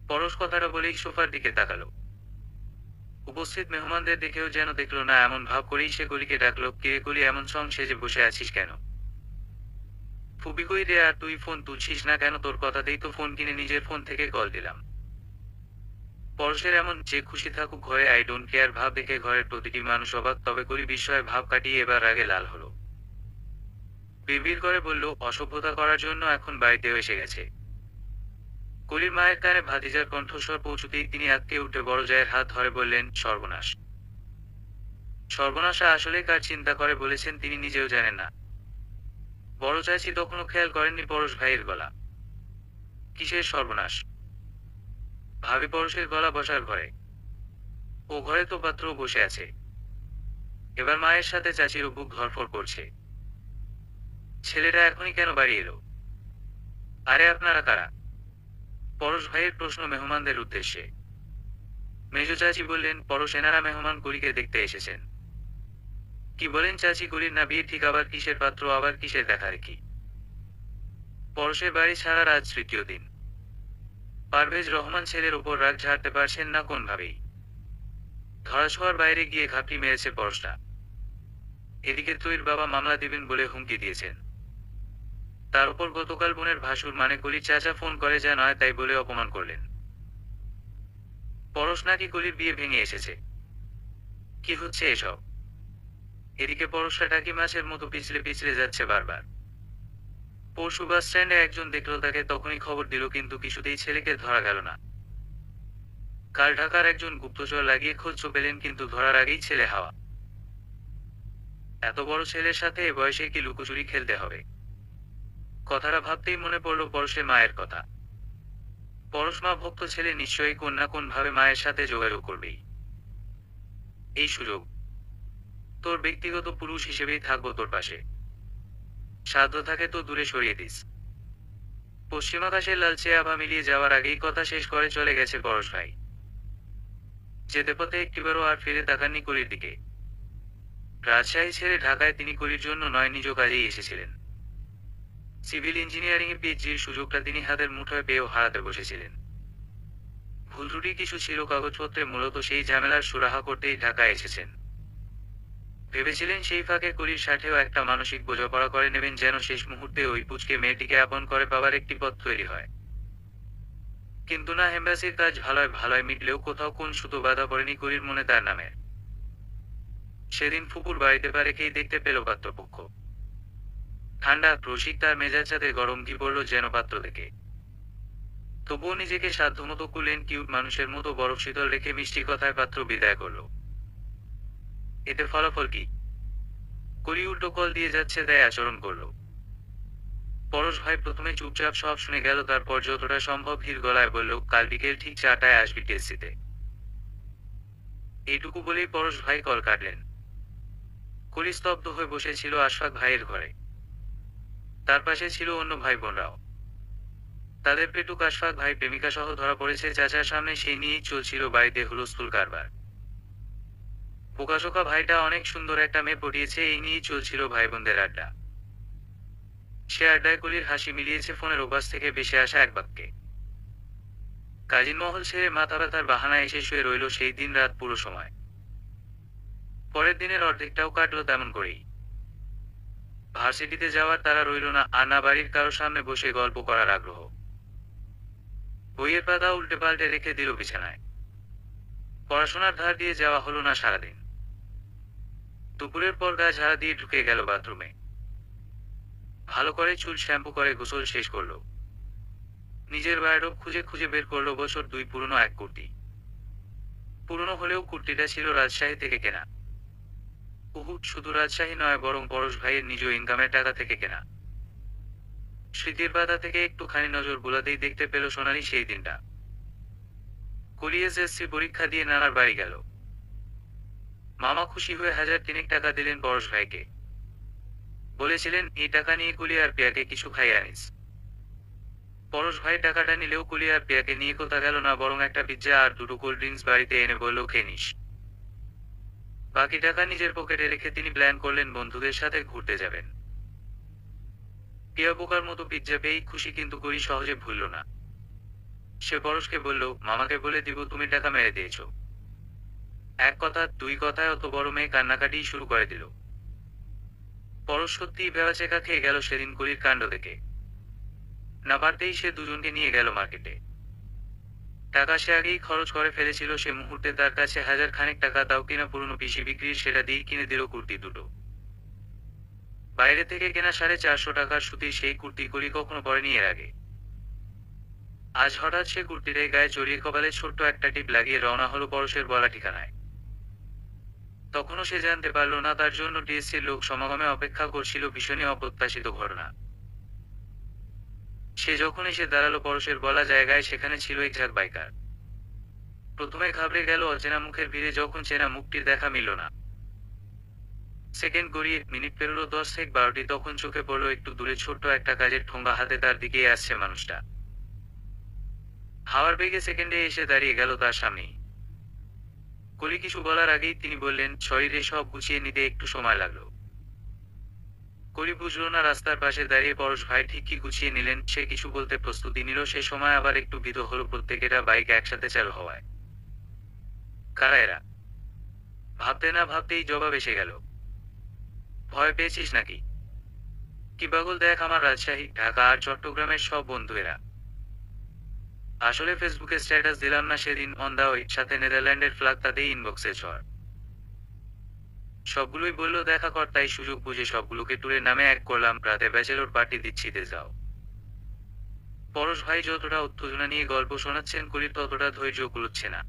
পরশ কথাটা বলেই সোফার দিকে তাকালো। উপস্থিত মেহমানদের দেখেও যেন দেখলো না এমন ভাব করেই সে কলিকে ডাকলো, কিরে কলি, এমন সং সেজে বসে আছিস কেন? ফুপি কই রে, আর তুই ফোন তুলছিস না কেন? তোর কথাতেই তো ফোন কিনে নিজের ফোন থেকে কল দিলাম। পরশের এমন যে খুশি থাকুক ঘরে আই ডোন্ট কেয়ার ভাব দেখে ঘরের প্রতিটি মানুষ অবাক, তবে কলি বিস্ময়ে ভাব কাটিয়ে এবার রাগে লাল হলো। বিড়বিড় করে বলল, অসভ্যতা করার জন্য এখন বাড়িতেও এসে গেছে। কলির মায়ের কানে ভাতিজার কণ্ঠস্বর পৌঁছতেই তিনি আঁতকে উঠে বড় জায়ের হাত ধরে বললেন, সর্বনাশ। সর্বনাশা আসলে কার চিন্তা করে বলেছেন তিনি নিজেও জানেন না। বড় চাচি তখনও খেয়াল করেননি পরশ ভাইয়ের গলা। কিসের সর্বনাশ? ভাবি পরশের গলা বসার ঘরে। ও ঘরে তো পাত্রও বসে আছে। এবার মায়ের সাথে চাচিরও বুক ধরফর করছে। ছেলেটা এখনই কেন বাড়ি এলো? আরে আপনারা কারা? পরশ ভাইয়ের প্রশ্ন মেহমানদের উদ্দেশ্যে। মেজ চাচি বললেন, পরশ, এনারা মেহমান কলিকে দেখতে এসেছেন। কি বলেন চাচি, কলির না বিয়ে ঠিক, আবার কিসের পাত্র, আবার কিসের দেখারেখি? পরশের বাড়ি ছাড়ার আজ তৃতীয় দিন। পারভেজ রহমান ছেলের ওপর রাগ ঝাড়তে পারছেন না কোনভাবেই। ধরাছোঁয়ার বাইরে গিয়ে ঘাপটি মেরেছে পরশটা। এদিকে তৈর বাবা মামলা দিবেন বলে হুমকি দিয়েছেন। তার উপর গতকাল বোনের ভাসুর মানে কলির চাচা ফোন করে যা নয় তাই বলে অপমান করলেন। পরশ নাকি কলির বিয়ে ভেঙে এসেছে। কি হচ্ছে এসব? এদিকে পরশটা টাকি মাছের মতো পিছলে পিছলে যাচ্ছে বারবার। পরশু বাস স্ট্যান্ডে একজন দেখল তাকে, তখনই খবর দিল, কিন্তু কিছুতেই ছেলেকে ধরা গেল না। কাল ঢাকার একজন গুপ্তচর লাগিয়ে খোঁজ পেলেন, কিন্তু ধরার আগেই ছেলে হাওয়া। এত বড় ছেলের সাথে এ বয়সে কি লুকোচুরি খেলতে হবে? কথাটা ভাবতেই মনে পড়ল পরশের মায়ের কথা। পরশ মা ভক্ত ছেলে, নিশ্চয়ই কোন না কোন ভাবে মায়ের সাথে যোগাযোগ করবেই। এই সুযোগ। তোর ব্যক্তিগত পুরুষ হিসেবেই থাকবো তোর পাশে। সাধ্য থাকে তো দূরে সরিয়ে দিস। পশ্চিমাকাশের লালচে আভা মিলিয়ে যাওয়ার আগেই কথা শেষ করে চলে গেছে পরশ ভাই। যেতে পথে একটিবারও আর ফিরে তাকাননি কলির দিকে। রাজশাহী ছেড়ে ঢাকায় তিনি কলির জন্য নয়, নিজ কাজেই এসেছিলেন। সিভিল ইঞ্জিনিয়ারিং এ পিএইচডির সুযোগটা তিনি হাতের মুঠোয় পেয়েও হারাতে বসেছিলেন। ভুল ত্রুটি কিছু ছিল কাগজপত্রে, মূলত সেই ঝামেলার সুরাহা করতেই ঢাকায় এসেছেন। ভেবেছিলেন সেই ফাঁকে কলির সাথেও একটা মানসিক বোঝাপড়া করে নেবেন, যেন শেষ মুহূর্তে ওই পুচকে মেয়েটিকে আপন করে পাবার একটি পথ তৈরি হয়। কিন্তু না, এম্বাসির কাজ ভালোয় ভালোয় মিটলেও কোথাও কোন সুতো বাধা পড়েনি কলির মনে তার নামে। সেদিন ফুপুর বাড়িতে পা রেখেই দেখতে পেল পাত্রপক্ষ। ঠান্ডা রসিক, তার মেজাজটাতে গরম ঘি পড়ল যেন পাত্র দেখে। তবুও নিজেকে সাধ্যমতো কুলেন, কিউট মানুষের মতো বরফ শীতল রেখে মিষ্টি কথায় পাত্র বিদায় করল। এতে ফলাফল কি? কলি উল্টো কল দিয়ে যাচ্ছে তাই আচরণ করল। পরশ ভাই প্রথমে চুপচাপ সব শুনে গেল, তারপর যতটা সম্ভব ধীর গলায় বলল, কাল বিকেল ঠিক 4টায় আসবি টিএসসিতে। এইটুকু বলেই পরশ ভাই কল কাটলেন। কলি স্তব্ধ হয়ে বসেছিল আশফাক ভাইয়ের ঘরে। তার পাশে ছিল অন্য ভাই বোনরাও। তাদের পেটুক আশফাক ভাই প্রেমিকা সহ ধরা পড়েছে চাচার সামনে, সেই নিয়েই চলছিল বাড়িতে হুলস্থুল কারবার। বোকাশোকা ভাইটা অনেক সুন্দর একটা মেয়ে পটিয়েছে, এই নিয়েই চলছিল ভাই বোনদের আড্ডা। সে আড্ডায় কলির হাসি মিলিয়েছে ফোনের ওপাশ থেকে ভেসে আসা এক বাক্যে। কাজিন মহল ছেড়ে মাথা ব্যথার বাহানায় এসে শুয়ে রইল সেই দিন রাত পুরো সময়। পরের দিনের অর্ধেকটাও কাটলো তেমন করেই। ভার্সিটিতে যাওয়ার তারা রইল না, আর না বাড়ির কারো সামনে বসে গল্প করার আগ্রহ। বইয়ের পাতা উল্টে পাল্টে রেখে দিল বিছানায়। পড়াশোনার ধার দিয়ে যাওয়া হলো না সারাদিন। দুপুরের পর গা ঝাড়া দিয়ে ঢুকে গেল বাথরুমে। ভালো করে চুল শ্যাম্পু করে গোসল শেষ করলো। নিজের ওয়ারড্রোব খুঁজে খুঁজে বের করলো বছর 2 পুরনো এক কুর্তি। পুরনো হলেও কুর্তিটা ছিল রাজশাহী থেকে কেনা। শুধু রাজশাহী নয়, বরং পরশ ভাইয়ের নিজ ইনকামের টাকা থেকে কেনা। স্মৃতির পাতা থেকে একটুখানি নজর বুলাতেই দেখতে পেল সোনালি সেই দিনটা। কলি এসএসসি পরীক্ষা দিয়ে নানার বাড়ি গেল। মামা খুশি হয়ে 1,000 টাকা দিলেন পরশ ভাইকে। বলেছিলেন, এই টাকা নিয়ে কুলি আর পিয়াকে কিছু খাইয়ে আনিস। পরশ ভাই টাকাটা নিলেও কুলি আর পিয়াকে নিয়ে কোথা গেল না, বরং একটা পিৎজা আর দুটো কোল্ড ড্রিঙ্কস বাড়িতে এনে বলল, খেয়ে নিস। বাকি টাকা নিজের পকেটে রেখে তিনি প্ল্যান করলেন বন্ধুদের সাথে ঘুরতে যাবেন। পিয়া বোকার মতো পিৎজা পেয়েই খুশি, কিন্তু কুলি সহজে ভুলল না। সে পরশকে বলল, মামাকে বলে দিব তুমি টাকা মেরে দিয়েছ। এক কথা দুই কথায় অত বড় মেয়ে কান্নাকাটি শুরু করে দিল। পরশ সত্যিই ভেবাচেকা খেয়ে গেল সেদিন কুলির কাণ্ড দেখে। না পারতেই সে দুজনকে নিয়ে গেল মার্কেটে। টাকা সে আগেই খরচ করে ফেলেছিল, সে মুহূর্তে তার কাছে 1,000 টাকা, তাও কিনা পুরনো পিসি বিক্রির, সেটা দিয়ে কিনে দিল কুর্তি দুটো। বাইরে থেকে কেনা 450 টাকার সুতির সেই কুর্তি কুলি কখনো পরেনি এর আগে। আজ হঠাৎ সে কুর্তিটাই গায়ে জড়িয়ে কপালে ছোট্ট একটা টিপ লাগিয়ে রওনা হলো পরশের বলা ঠিকানায়। তখনও সে জানতে পারল না তার জন্য টিএসসির লোক সমাগমে অপেক্ষা করছিল ভীষণই অপ্রত্যাশিত ঘটনা। সে যখন এসে দাঁড়ালো পরশের বলা জায়গায়, সেখানে ছিল এক ঝাঁক বাইকার। প্রথমে ঘাবড়ে গেল অচেনা মুখের ভিড়ে, যখন চেনা মুখটির দেখা মিলল না। সেকেন্ড গড়িয়ে মিনিট পেরোলো 10 থেকে 12টি, তখন চোখে পড়লো একটু দূরে ছোট্ট একটা কাজের ঠোঙ্গা হাতে তার দিকেই আসছে মানুষটা। হাওয়ার বেগে সেকেন্ডে এসে দাঁড়িয়ে গেল তার সামনেই। কলি কিছু বলার আগেই তিনি বললেন, শরীরে সব গুছিয়ে নিতে একটু সময় লাগলো। কলি বুঝল না রাস্তার পাশে দাঁড়িয়ে পরশ ভাই ঠিক কি গুছিয়ে নিলেন। সে কিছু বলতে প্রস্তুতি নিল, সে সময় আবার একটু ভীত হলো প্রত্যেকেরা বাইক একসাথে চালু হওয়ায়। কারা এরা? ভাবতে না ভাবতেই জবাব এসে গেল, ভয় পেয়েছিস নাকি? কি পাগল, দেখ আমার রাজশাহী, ঢাকা আর চট্টগ্রামের সব বন্ধু এরা। আসলে ফেসবুকে স্ট্যাটাস দিলাম না সেদিন অন দা ওয়ে, সাথে নেদারল্যান্ডের ফ্ল্যাগ, তাতেই ইনবক্সে ঝড়। সবগুলোই বলল দেখা কর, তাই সুযোগ বুঝে সবগুলোকে ট্যুরের নামে এক করলাম, রাতে ব্যাচেলর পার্টি দিচ্ছি, তে যাও। পরশ ভাই যতটা উত্তেজনা নিয়ে গল্প শোনাচ্ছেন, কলির ততটা ধৈর্য কুলোচ্ছে না।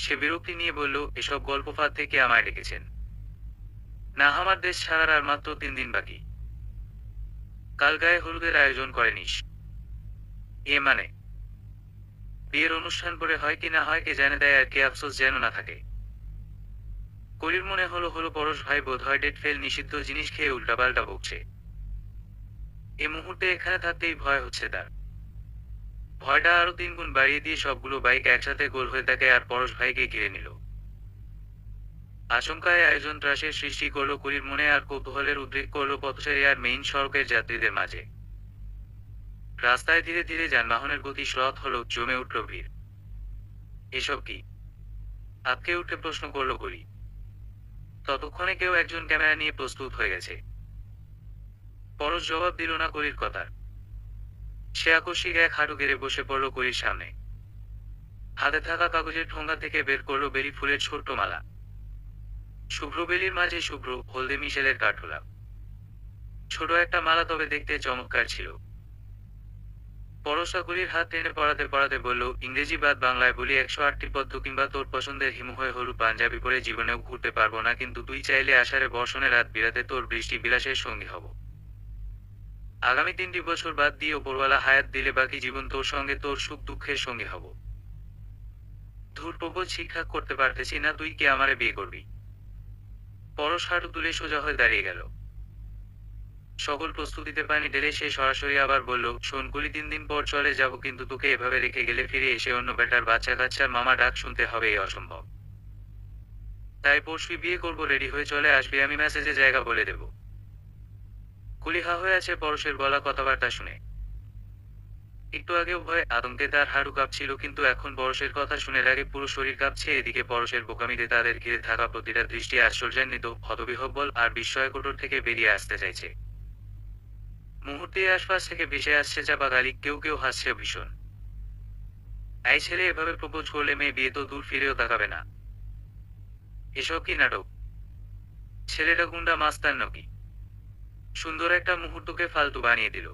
সে বিরক্তি নিয়ে বলল, এসব গল্প ফাঁদ থেকে আমায় ডেকেছেন না? আমার দেশ ছাড়ার আর মাত্র 3 দিন বাকি। কাল গায়ে হলুদের আয়োজন করেনিস? এ মানে? বিয়ের অনুষ্ঠান পরে হয় কি না হয় কে জানে, দেয় আর কে, আফসোস যেন না থাকে। কলির মনে হলো পরশ ভাই বোধহয় ডেট ফেল নিষিদ্ধ জিনিস খেয়ে উল্টাপাল্টা বকছে। এ মুহূর্তে এখানে থাকতেই ভয় হচ্ছে তার। ভয়টা আরো 3 গুণ বাড়িয়ে দিয়ে সবগুলো বাইক একসাথে গোল হয়ে থাকে আর পরশ ভাইকে ঘিরে নিল। আচমকায় আয়োজন ত্রাসের সৃষ্টি করলো কলির মনে, আর কৌতূহলের উদ্রেক করলো পথচারী আর মেইন সড়কের যাত্রীদের মাঝে। রাস্তায় ধীরে ধীরে যানবাহনের গতি শ্রত হলো, জমে উঠল ভিড়। এসব কি? আঁতকে উঠে প্রশ্ন করলো কলি। ততক্ষণে কেউ একজন ক্যামেরা নিয়ে প্রস্তুত হয়ে গেছে। পরশ জবাব দিল না কলির কথার। সে আকস্মিক এক হাঁটু গেড়ে বসে পড়ল কলির সামনে। হাতে থাকা কাগজের ঠোঙ্গা থেকে বের করলো বেরি ফুলের ছোট্ট মালা। শুভ্র বেলির মাঝে শুভ্র হলদে মিশেলের কাঠগোলাপ। ছোট একটা মালা, তবে দেখতে চমৎকার ছিল। পরশা কলির হাত টেনে পড়াতে পড়াতে বলল, ইংরেজি বাদ বাংলায় বলি 108টি পদ্ম, কিংবা তোর পছন্দের হিমুহয় হলুদ পাঞ্জাবি পরে জীবনেও ঘুরতে পারবো না, কিন্তু তুই চাইলে আষাঢ়ে বর্ষণে রাত বিরাতে তোর বৃষ্টি বিলাসের সঙ্গী হব। আগামী 3টি বছর বাদ দিয়ে ওপরওয়ালা হায়াত দিলে বাকি জীবন তোর সঙ্গে তোর সুখ দুঃখের সঙ্গী হব। ধুর প্রবোধ শিক্ষা করতে পারতেছি না, তুই কি আমারে বিয়ে করবি? পরশ হাঁটু তুলে সোজা হয়ে দাঁড়িয়ে গেল। সকল প্রস্তুতিতে পানি ঢেলে সে সরাসরি আবার বলল, শোন কলি, 3 দিন পর চলে যাব, কিন্তু তোকে এভাবে রেখে গেলে ফিরে এসে অন্য বেটার বাচ্চা কাচ্চার মামা ডাক শুনতে হবে, এই অসম্ভব। তাই পরশুই বিয়ে করব, রেডি হয়ে চলে আসবি, আমি মেসেজে জায়গা বলে দেব। কলি হা হয়ে আছে পরশের বলা কথাবার্তা শুনে। একটু আগেও ভয়ে আতঙ্কে তার হাঁটু কাঁপছিল, কিন্তু এখন পরশের কথা শুনে রাগে পুরো শরীর কাঁপছে। এদিকে পরশের বোকামিতে তাদের ঘিরে থাকা প্রতিটা দৃষ্টি আশ্চর্যান্বিত, হতবিহ্বল আর বিস্ময়কোটর থেকে বেরিয়ে আসতে চাইছে। মুহূর্তে আশপাশ থেকে ভেসে আসছে চাপা গালি, কেউ কেউ হাসছে ভীষণ। এই ছেলে এভাবে প্রপোজ করলে মেয়ে বিয়ে তো দূর ফিরেও তাকাবে না। এসব কি নাটক? ছেলেটা গুন্ডা মাস্তান নাকি? সুন্দর একটা মুহূর্তকে ফালতু বানিয়ে দিল।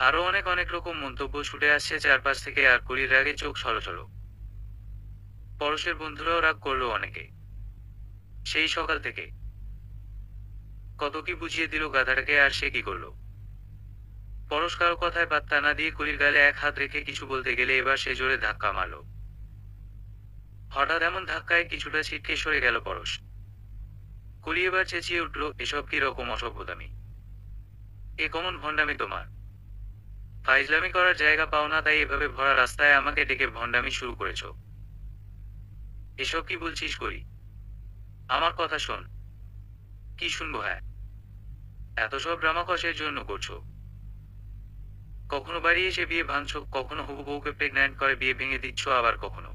আরো অনেক অনেক রকম মন্তব্য ছুটে আসছে চারপাশ থেকে, আর কলির রাগে চোখ ছলছল। পরশের বন্ধুরাও রাগ করলো অনেকে। সেই সকাল থেকে কত কি বুঝিয়ে দিল গাধাটাকে, আর সে কি করলো? পরশ কারো কথায় পাত্তা না দিয়ে কলির গালে এক হাত রেখে কিছু বলতে গেলে এবার সে জোরে ধাক্কা মারল। হঠাৎ এমন ধাক্কায় কিছুটা ছিটকে সরে গেল পরশ। কলি এবার চেঁচিয়ে উঠল, এসব কি রকম অসভ্যতামি? এ কমন ভণ্ডামি তোমার? ফাইজলামি করার জায়গা পাও না তাই এভাবে ভরা রাস্তায় আমাকে ডেকে ভণ্ডামি শুরু করেছো? এসব কি বলছিস করি? আমার কথা শোন। কি শুনবো? হ্যাঁ, এত সব ড্রামা কষের জন্য করছো? কখনো বাড়ি এসে বিয়ে ভাঙছো, কখনো হবু বউকে প্রেগন্যান্ট করে বিয়ে ভেঙে দিচ্ছ, আবার কখনো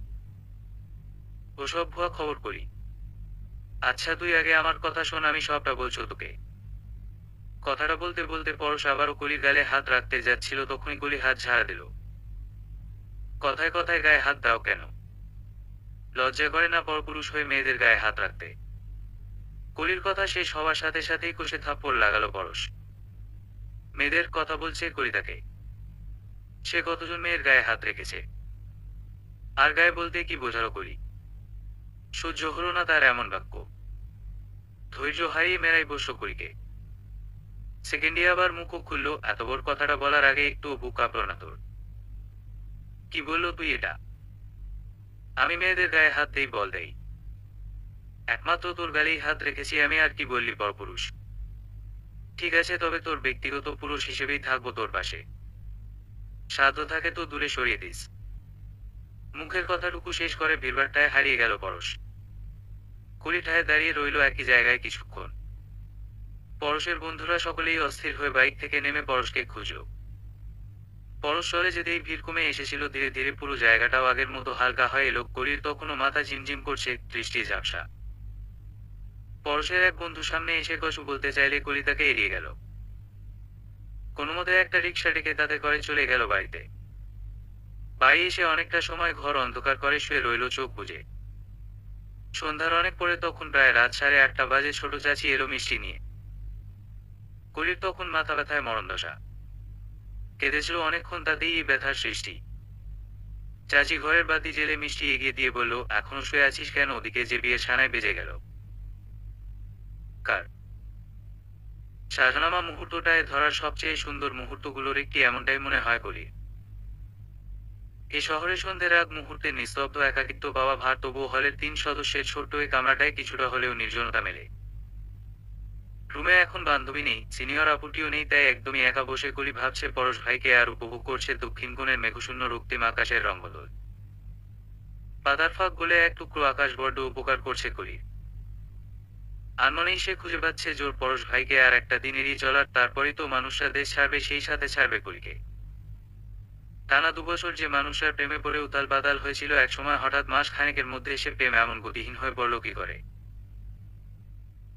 ওসব ভুয়া খবর করি। আচ্ছা তুই আগে আমার কথা শোন, আমি সবটা বলছো তোকে। কথাটা বলতে বলতে পরশ আবারও কলির গালে হাত রাখতে যাচ্ছিল, তখনই কলি হাত ঝাড়া দিল। কথায় কথায় গায়ে হাত দাও কেন? লজ্জা করে না পরপুরুষ হয়ে মেয়েদের গায়ে হাত রাখতে? কলির কথা শেষ হওয়ার সাথে সাথেই কষে থাপ্পড় লাগালো পরশ। মেয়েদের কথা বলছে কলি তাকে? সে কতজন মেয়ের গায়ে হাত রেখেছে? আর গায়ে বলতে কি বোঝালো কলি? সহ্য হলো না তার এমন বাক্য। ধৈর্য হারিয়ে মেরাই বসল কলিকে। সেকেন্ডে আবার মুখও খুলল, এত বড় কথাটা বলার আগে একটু বুক কাঁপল না তোর? কি বললো তুই এটা? আমি মেয়েদের গায়ে হাত দেই বল দেই? একমাত্র তোর গালেই হাত রেখেছি আমি, আর কি বললি পরপুরুষ? ঠিক আছে, তবে তোর ব্যক্তিগত পুরুষ হিসেবেই থাকবো তোর পাশে। সাধ্য থাকে তো দূরে সরিয়ে দিস। মুখের কথাটুকু শেষ করে ভিড়ভাট্টায় হারিয়ে গেল পরশ। কলিঠায় দাঁড়িয়ে রইল একই জায়গায় কিছুক্ষণ। পরশের বন্ধুরা সকলেই অস্থির হয়ে বাইক থেকে নেমে পরশকে খুঁজল। পরশ চলে যেতেই ভিড় কমে এসেছিল ধীরে ধীরে, পুরো জায়গাটাও আগের মতো হালকা হয়ে এলো। কলির তখনও মাথা ঝিমঝিম করছে, দৃষ্টি ঝাপসা। পরশের এক বন্ধু সামনে এসে কিছু বলতে চাইলে কলি তাকে এড়িয়ে গেল। কোনোমতে একটা রিক্সা ডেকে তাতে করে চলে গেল বাড়িতে। বাড়ি এসে অনেকটা সময় ঘর অন্ধকার করে শুয়ে রইল চোখ বুজে। সন্ধ্যার অনেক পরে, তখন প্রায় রাত 8:30 বাজে, ছোট চাচি এলো মিষ্টি নিয়ে। কলির তখন মাথা ব্যথায় মরণদশা। কেঁদেছিল অনেকক্ষণ, তাতেই এই ব্যথার সৃষ্টি। চাচি ঘরের বাতি জেলে মিষ্টি এগিয়ে দিয়ে বলল, এখনো শুয়ে আছিস কেন? ওদিকে যে বিয়ের সানায় বেজে গেল। কার? শাহজানামা মুহূর্তটায় ধরার সবচেয়ে সুন্দর মুহূর্তগুলোর একটি এমনটাই মনে হয় কলির। এ শহরে সন্ধ্যের আগ মুহূর্তে নিস্তব্ধ একাকিত্ব পাওয়া ভার, তবুও হলের 3 সদস্যের ছোট্ট এই কামরাটায় কিছুটা হলেও নির্জনতা মেলে। রুমে এখন বান্ধবী নেই, সিনিয়র আপুটিও নেই, তাই একদমই একা বসে কলি ভাবছে পরশ ভাইকে আর উপভোগ করছে দক্ষিণ কোণের মেঘশূন্য রক্তিম আকাশের রঙ্গদোল। পাতার ফাঁক গলে এক টুকরো আকাশ বড্ড উপকার করছে কলির। আনমনেই সে খুঁজে পাচ্ছে জোর পরশ ভাইকে আর একটা দিন এড়িয়ে চলার, তারপরেই তো মানুষরা দেশ ছাড়বে, সেই সাথে ছাড়বে কলিকে। টানা 2 বছর যে মানুষরা প্রেমে পড়ে উতাল পাতাল হয়েছিল, একসময় হঠাৎ মাস খানেকের মধ্যে এসে প্রেম এমন গতিহীন হয়ে পড়ল কি করে?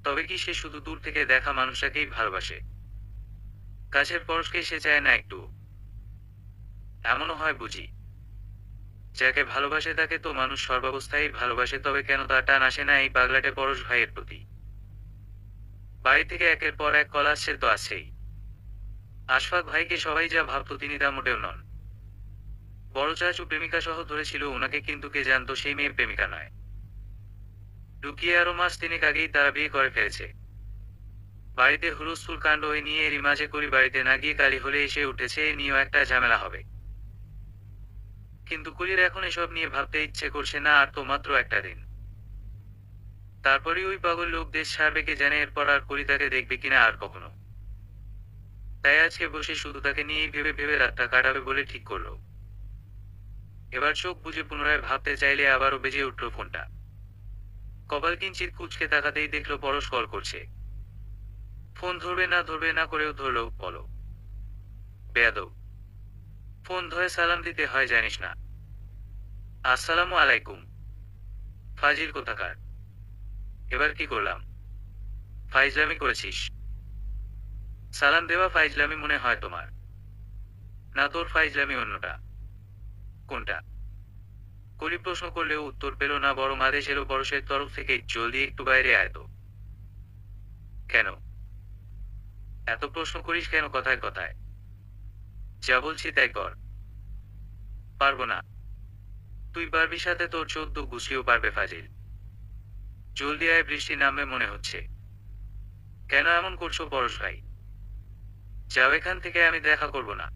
তবে কি সে শুধু দূর থেকে দেখা মানুষটাকেই ভালোবাসে? কাছের পরশকে সে চায় না একটু? এমনও হয় বুঝি? যাকে ভালোবাসে তাকে তো মানুষ সর্বাবস্থায় ভালোবাসে, তবে কেন তার টান আসে না এই পাগলাটে পরশ ভাইয়ের প্রতি? বাড়ি থেকে একের পর এক কল আসছে তো আছেই। আশফাক ভাইকে সবাই যা ভাবত তিনি তা মোটেও নন। বড় চাচু প্রেমিকা সহ ধরেছিল ওনাকে, কিন্তু কে জানতো সেই মেয়ে প্রেমিকা নয়। লুকিয়ে আরো মাস 3 আগেই তারা বিয়ে করে ফেলেছে। বাড়িতে হুলস্থুল কাণ্ড এ নিয়ে, এরই মাঝে করি বাড়িতে না গিয়ে কালি হলে এসে উঠেছে, এ নিয়েও একটা ঝামেলা হবে। কিন্তু কলির এখন এসব নিয়ে ভাবতে ইচ্ছে করছে না, আর তো মাত্র একটা দিন। তারপরই ওই পাগল লোক দেশ ছাড়বে, কে জানে এরপর আর কলি তাকে দেখবে কিনা আর কখনো। তাই আজকে বসে শুধু তাকে নিয়েই ভেবে ভেবে রাতটা কাটাবে বলে ঠিক করলো। এবার চোখ বুজে পুনরায় ভাবতে চাইলে আবারও বেজে উঠল ফোনটা। কপাল কিঞ্চিত কুঁচকে তাকাতেই দেখলো পরশ কল করছে। ফোন ধরবে না করেও ধরলো। বলো বেয়াদব, ফোন ধরে সালাম দিতে হয় জানিস না? আসসালামু আলাইকুম। ফাজিল কোথাকার। এবার কি করলাম? ফাইজলামি করেছিস? সালাম দেওয়া ফাইজলামি মনে হয় তোমার? না, তোর ফাইজলামি অন্যটা। কোনটা? কলি প্রশ্ন করলেও উত্তর পেল না, বরং আদেশ এলো পরশের তরফ থেকে, জলদি একটু বাইরে আয় তো। কেন এত প্রশ্ন করিস কেন কথায় কথায়? যা বলছি তাই কর। পারবো না। তুই পারবি, সাথে তোর 14 গুছিয়েও পারবে ফাজিল। জলদি আয়, বৃষ্টি নামবে মনে হচ্ছে। কেন এমন করছো পরশ ভাই? যাও এখান থেকে, আমি দেখা করব না।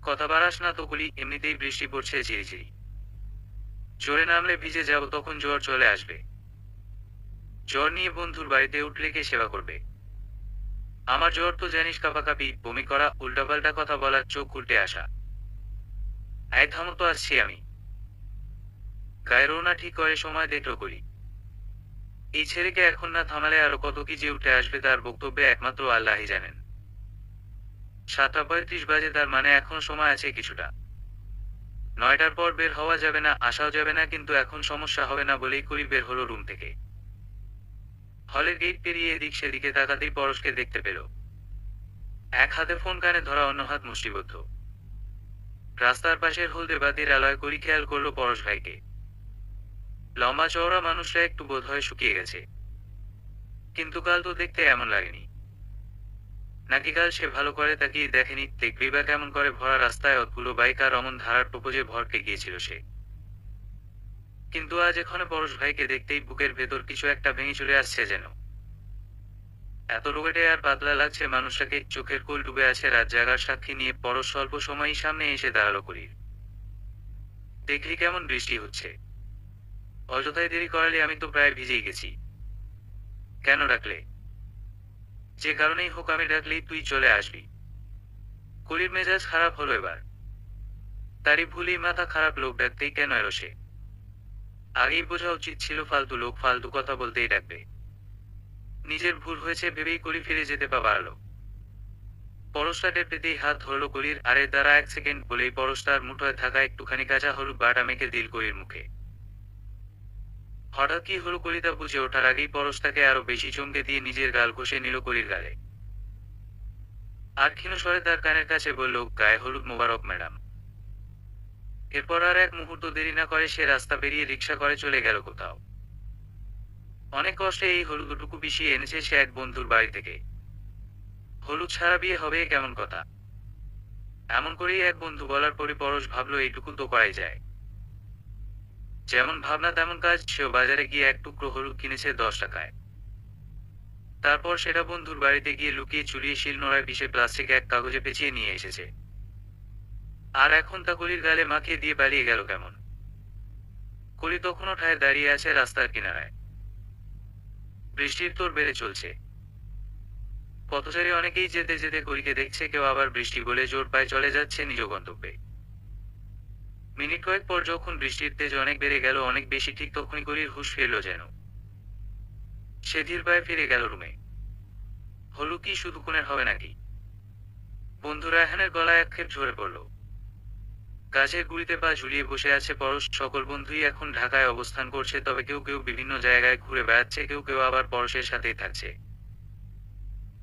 কথা বাড়াস না তো কলি, এমনিতেই বৃষ্টি পড়ছে ঝিরিঝিরি। জোরে নামলে ভিজে যাব, তখন জ্বর চলে আসবে। জ্বর নিয়ে বন্ধুর বাড়িতে উঠলে কে সেবা করবে? আমার জ্বর তো জানিস, কাঁপাকাঁপি, বমি করা, উল্টাপাল্টা কথা বলার, চোখ উল্টে আসা। এই থামো তো, আসছি আমি। গায়ে রওনা ঠিক করে সময় দেখলো করি। এই ছেলেকে এখন না থামালে আরো কত কি যে উঠে আসবে, তার বক্তব্যে একমাত্র আল্লাহই জানেন। 7:35 বাজে, তার মানে এখনো সময় আছে কিছুটা। 9টার পর বের হওয়া যাবে না, আসাও যাবে না, কিন্তু এখন সমস্যা হবে না বলেই করি বের হলো রুম থেকে। হলের গেট পেরিয়ে এদিক সেদিকে তাকাতেই পরশকে দেখতে পেল। এক হাতে ফোন কানে ধরা, অন্য হাত মুষ্টিবদ্ধ। রাস্তার পাশের হলদে বাতির আলোয় করি খেয়াল করলো পরশ ভাইকে। লম্বা চওড়া মানুষটা একটু বোধহয় শুকিয়ে গেছে, কিন্তু কাল তো দেখতে এমন লাগেনি। নাকি কাল সে ভালো করে তাকিয়ে দেখেনি? দেখবি বা কেমন করে, ভরা রাস্তায় অতগুলো বাইক আর অমন ধারার প্রপোজে ভরকে গিয়েছিল সে। কিন্তু আজ এখানে পরশ ভাইকে দেখতেই বুকের ভেতর কিছু একটা ভেঙে চলে আসছে যেন। এত রোগেটে আর পাতলা লাগছে মানুষটাকে, চোখের কোল ডুবে আছে রাত জাগার সাক্ষী নিয়ে। পরশ স্বল্প সময়ই সামনে এসে দাঁড়ালো করির। দেখলি কেমন বৃষ্টি হচ্ছে? অযথায় দেরি করালে, আমি তো প্রায় ভিজেই গেছি। কেন ডাকলে? যে কারণেই হোক, আমি ডাকলেই তুই চলে আসবি। করির মেজাজ খারাপ হলো এবার। তারই ভুলেই মাথা খারাপ, লোক ডাকতেই কেন এলো সে? আগেই বোঝা উচিত ছিল ফালতু লোক ফালতু কথা বলতেই ডাকবে। নিজের ভুল হয়েছে ভেবেই করি ফিরে যেতে পা বাড়ালো। পরশটা টের পেতেই হাত ধরলো করির। আরে দাঁড়া 1 সেকেন্ড বলেই পরশটার মুঠোয় থাকা একটুখানি কাঁচা হলুদ বাটা মেখে দিল করির মুখে। হঠাৎ কি হলো করি তা বুঝে ওঠার আগেই পরশটাকে আরো বেশি চমকে দিয়ে নিজের গাল ঘষে নিল করির গালে। আর ক্ষীণ স্বরে তার কানের কাছে বলল, গায়ে হলুদ মোবারক ম্যাডাম। এরপর আর এক মুহূর্ত দেরি না করে সে রাস্তা পেরিয়ে রিক্সা করে চলে গেল কোথাও। অনেক কষ্টে এই হলুদটুকু পিষিয়ে এনেছে সে এক বন্ধুর বাড়ি থেকে। হলুদ ছাড়া বিয়ে হবে, কেমন কথা? এমন করেই এক বন্ধু বলার পরই পরশ ভাবলো এইটুকু তো করাই যায়। যেমন ভাবনা তেমন কাজ, সেও বাজারে গিয়ে এক টুকরো হলুদ কিনেছে 10 টাকায়। তারপর সেটা বন্ধুর বাড়িতে গিয়ে লুকিয়ে চুরিয়ে শিলনোড়ায় পিষে প্লাস্টিক এক কাগজে পেঁচিয়ে নিয়ে এসেছে। আর এখন তা কলির গালে মাখিয়ে দিয়ে পালিয়ে গেল কেমন। কলি তখনও ঠায় দাঁড়িয়ে আছে রাস্তার কিনারায়। বৃষ্টির তোর বেড়ে চলছে। পথচারী অনেকেই যেতে যেতে কলিকে দেখছে, কেউ আবার বৃষ্টি বলে জোর পায়ে চলে যাচ্ছে নিজ গন্তব্যে। মিনিট কয়েক পর যখন বৃষ্টির তেজ অনেক বেড়ে গেল, অনেক বেশি, ঠিক তখনই কলির হুঁশ ফিরল যেন। সে ধীর পায়ে ফিরে গেল রুমে। হলু কি শুধু কোণের হবে নাকি? বন্ধু রায়হানের গলায় আক্ষেপ ঝরে পড়ল। গাছের গুড়িতে পা ঝুলিয়ে বসে আছে পরশ। সকল বন্ধুই এখন ঢাকায় অবস্থান করছে, তবে কেউ কেউ বিভিন্ন জায়গায় ঘুরে বেড়াচ্ছে, কেউ কেউ আবার পরশের সাথেই থাকছে।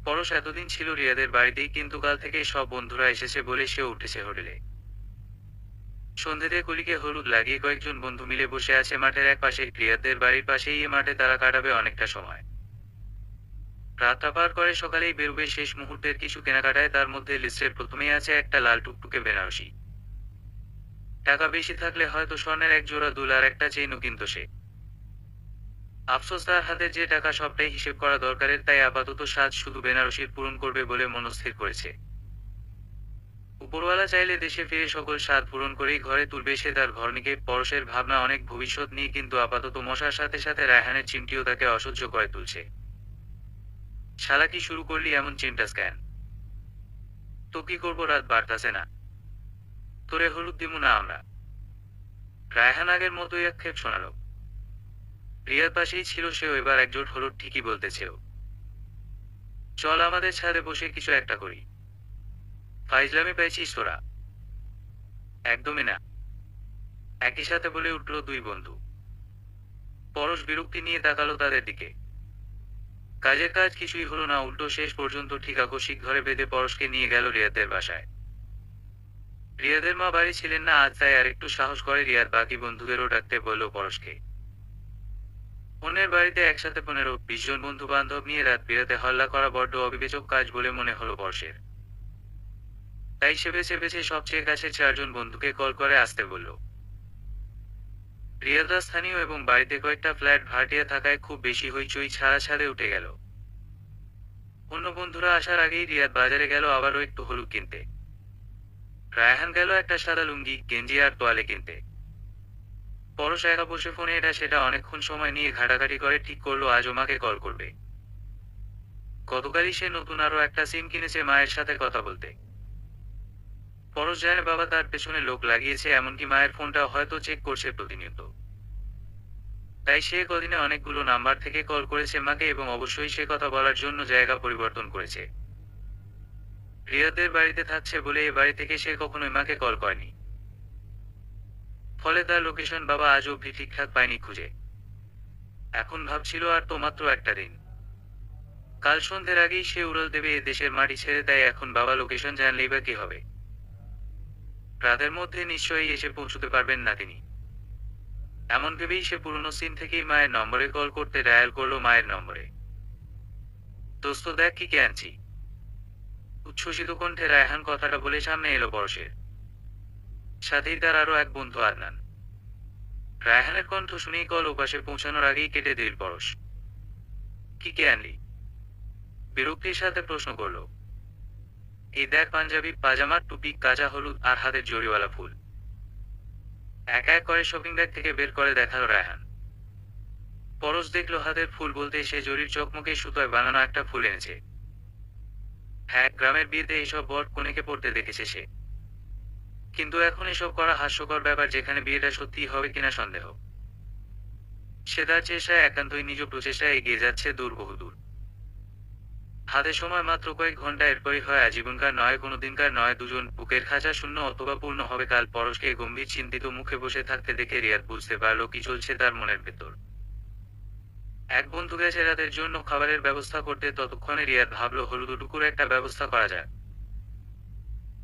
পরশ এতদিন ছিল রিয়াদের বাড়িতেই, কিন্তু কাল থেকে সব বন্ধুরা এসেছে বলে সে উঠেছে হোটেলে। সন্ধেতে কলিকে হলুদ লাগিয়ে কয়েকজন বন্ধু মিলে বসে আছে মাঠের এক পাশে। রিয়াদের বাড়ির পাশেই এ মাঠে তারা কাটাবে অনেকটা সময়। রাতটা পার করে সকালেই বেরোবে শেষ মুহূর্তের কিছু কেনাকাটায়। তার মধ্যে লিস্টের প্রথমেই আছে একটা লাল টুকটুকে বেনারসি। টাকা বেশি থাকলে হয়তো স্বর্ণের এক জোড়া দুল আর একটা চেইনও কিনত সে। আফসোস, তার হাতে যে টাকা সবটাই হিসেব করা দরকারের, তাই আপাতত সাজ শুধু বেনারসির পূরণ করবে বলে মনস্থির করেছে। উপরওয়ালা চাইলে দেশে ফিরে সকল স্বাদ পূরণ করেই ঘরে তুলবে সে তার ঘরনিকে। পরশের ভাবনা অনেক ভবিষ্যৎ নিয়ে, কিন্তু আপাতত মশার সাথে সাথে রায়হানের চিমটিও তাকে অসহ্য করে তুলছে। শালা কি শুরু করলি এমন চিমটা স্ক্যান? তো কি করবো, রাত বাড়তাছে না? তোরে হলুদ দিমু না আমরা? রায়হান আগের মতোই আক্ষেপ শোনালো। রিয়ার পাশেই ছিল সেও, এবার একজোট হলুদ ঠিকই বলতেছেও। চল আমাদের ছাদে বসে কিছু একটা করি। ফাইজলামি পেয়েছিস তোরা? একদমই না, একই সাথে বলে উঠল দুই বন্ধু। পরশ বিরক্তি নিয়ে তাকালো তাদের দিকে। কাজের কাজ কিছুই হলো না, উল্টো শেষ পর্যন্ত ঠিক আকস্মিক ঘরে বেঁধে পরশকে নিয়ে গেল রিয়াদের বাসায়। রিয়াদের মা বাড়ি ছিলেন না আজ, তাই আর একটু সাহস করে রিয়াদ বাকি বন্ধুদেরও ডাকতে বলল পরশকে। অন্যের বাড়িতে একসাথে 15-20 জন বন্ধু বান্ধব নিয়ে রাত বিরাতে হল্লা করা বড্ড অবিবেচক কাজ বলে মনে হলো পরশের। তাই সে বেছে বেছে সবচেয়ে কাছের 4 জন বন্ধুকে কল করে আসতে বলল। রিয়াদরা স্থানীয় এবং বাড়িতে কয়েকটা ফ্ল্যাট ভাড়াটিয়া থাকায় খুব বেশি হইচই ছাড়া ছাদে উঠে গেল। অন্য বন্ধুরা আসার আগেই রিয়াদ বাজারে গেল আবারও একটু হলুদ কিনতে। রায়হান গেল একটা সাদা লুঙ্গি, গেঞ্জি আর তোয়ালে কিনতে। পরশ একা বসে ফোনে এটা সেটা অনেকক্ষণ সময় নিয়ে ঘাটাঘাটি করে ঠিক করলো আজ মাকে কল করবে। গতকালই সে নতুন আরো একটা সিম কিনেছে মায়ের সাথে কথা বলতে। পরশ জানে বাবা তার পেছনে লোক লাগিয়েছে, এমনকি মায়ের ফোনটা হয়তো চেক করছে প্রতিনিয়ত। তাই সে কদিনে অনেকগুলো নাম্বার থেকে কল করেছে মাকে, এবং অবশ্যই সে কথা বলার জন্য জায়গা পরিবর্তন করেছে। রিয়াদের বাড়িতে থাকছে বলে এ বাড়ি থেকে সে কখনোই মাকে কল করেনি। ফলে তার লোকেশন বাবা আজ অব্দি ঠিকঠাক পায়নি খুঁজে। এখন ভাবছিল আর তো মাত্র একটা দিন, কাল সন্ধ্যের আগেই সে উড়াল দেবে এ দেশের মাটি ছেড়ে, তাই এখন বাবা লোকেশন জানলেই বা কি হবে। রাতের মধ্যে নিশ্চয়ই এসে পৌঁছতে পারবেন না তিনি। এমন ভেবেই সে পুরনো সিম থেকেই মায়ের নম্বরে কল করতে ডায়াল করলো মায়ের নম্বরে। দোস্ত দেখ কি কে আনছি। উচ্ছ্বসিত কণ্ঠে রায়হান কথাটা বলে সামনে এলো পরশের। সাথেই তার আরো এক বন্ধু আদনান। রায়হানের কণ্ঠ শুনেই কল ওপাশে পৌঁছানোর আগেই কেটে দিল পরশ। কি কে আনলি? বিরক্তির সাথে প্রশ্ন করলো। এই দেখ, পাঞ্জাবি, পাজামা, টুপি, কাঁচা হলুদ আর হাতের জড়িওয়ালা ফুল। এক এক করে শপিং ব্যাগ থেকে বের করে দেখালো রায়হান। পরশ দেখলো হাতের ফুল বলতে সে জরির চকমকে সুতোয় বানানো একটা ফুল এনেছে। হ্যাঁ, গ্রামের বিয়েতে এইসব বর কনেকে পড়তে দেখেছে সে। কিন্তু এখন এসব করা হাস্যকর ব্যাপার, যেখানে বিয়েটা সত্যিই হবে কিনা সন্দেহ। সে তার চেষ্টায় একান্তই নিজ প্রচেষ্টায় এগিয়ে যাচ্ছে দূর বহুদূর। হাতে সময় মাত্র কয়েক ঘন্টা, এরপরই হয় আজীবনকার নয়, কোনো দিনকার নয়। দুজন বুকের খাঁচা শূন্য অথবা পূর্ণ হবে কাল। পরশকে গম্ভীর চিন্তিত মুখে বসে থাকতে দেখে রিয়াদ বুঝতে পারল কি চলছে তার মনের ভেতর। এক বন্ধু গেছে রাতের জন্য খাবারের ব্যবস্থা করতে, ততক্ষণে রিয়াদ ভাবল হলুদটুকুর একটা ব্যবস্থা করা যায়।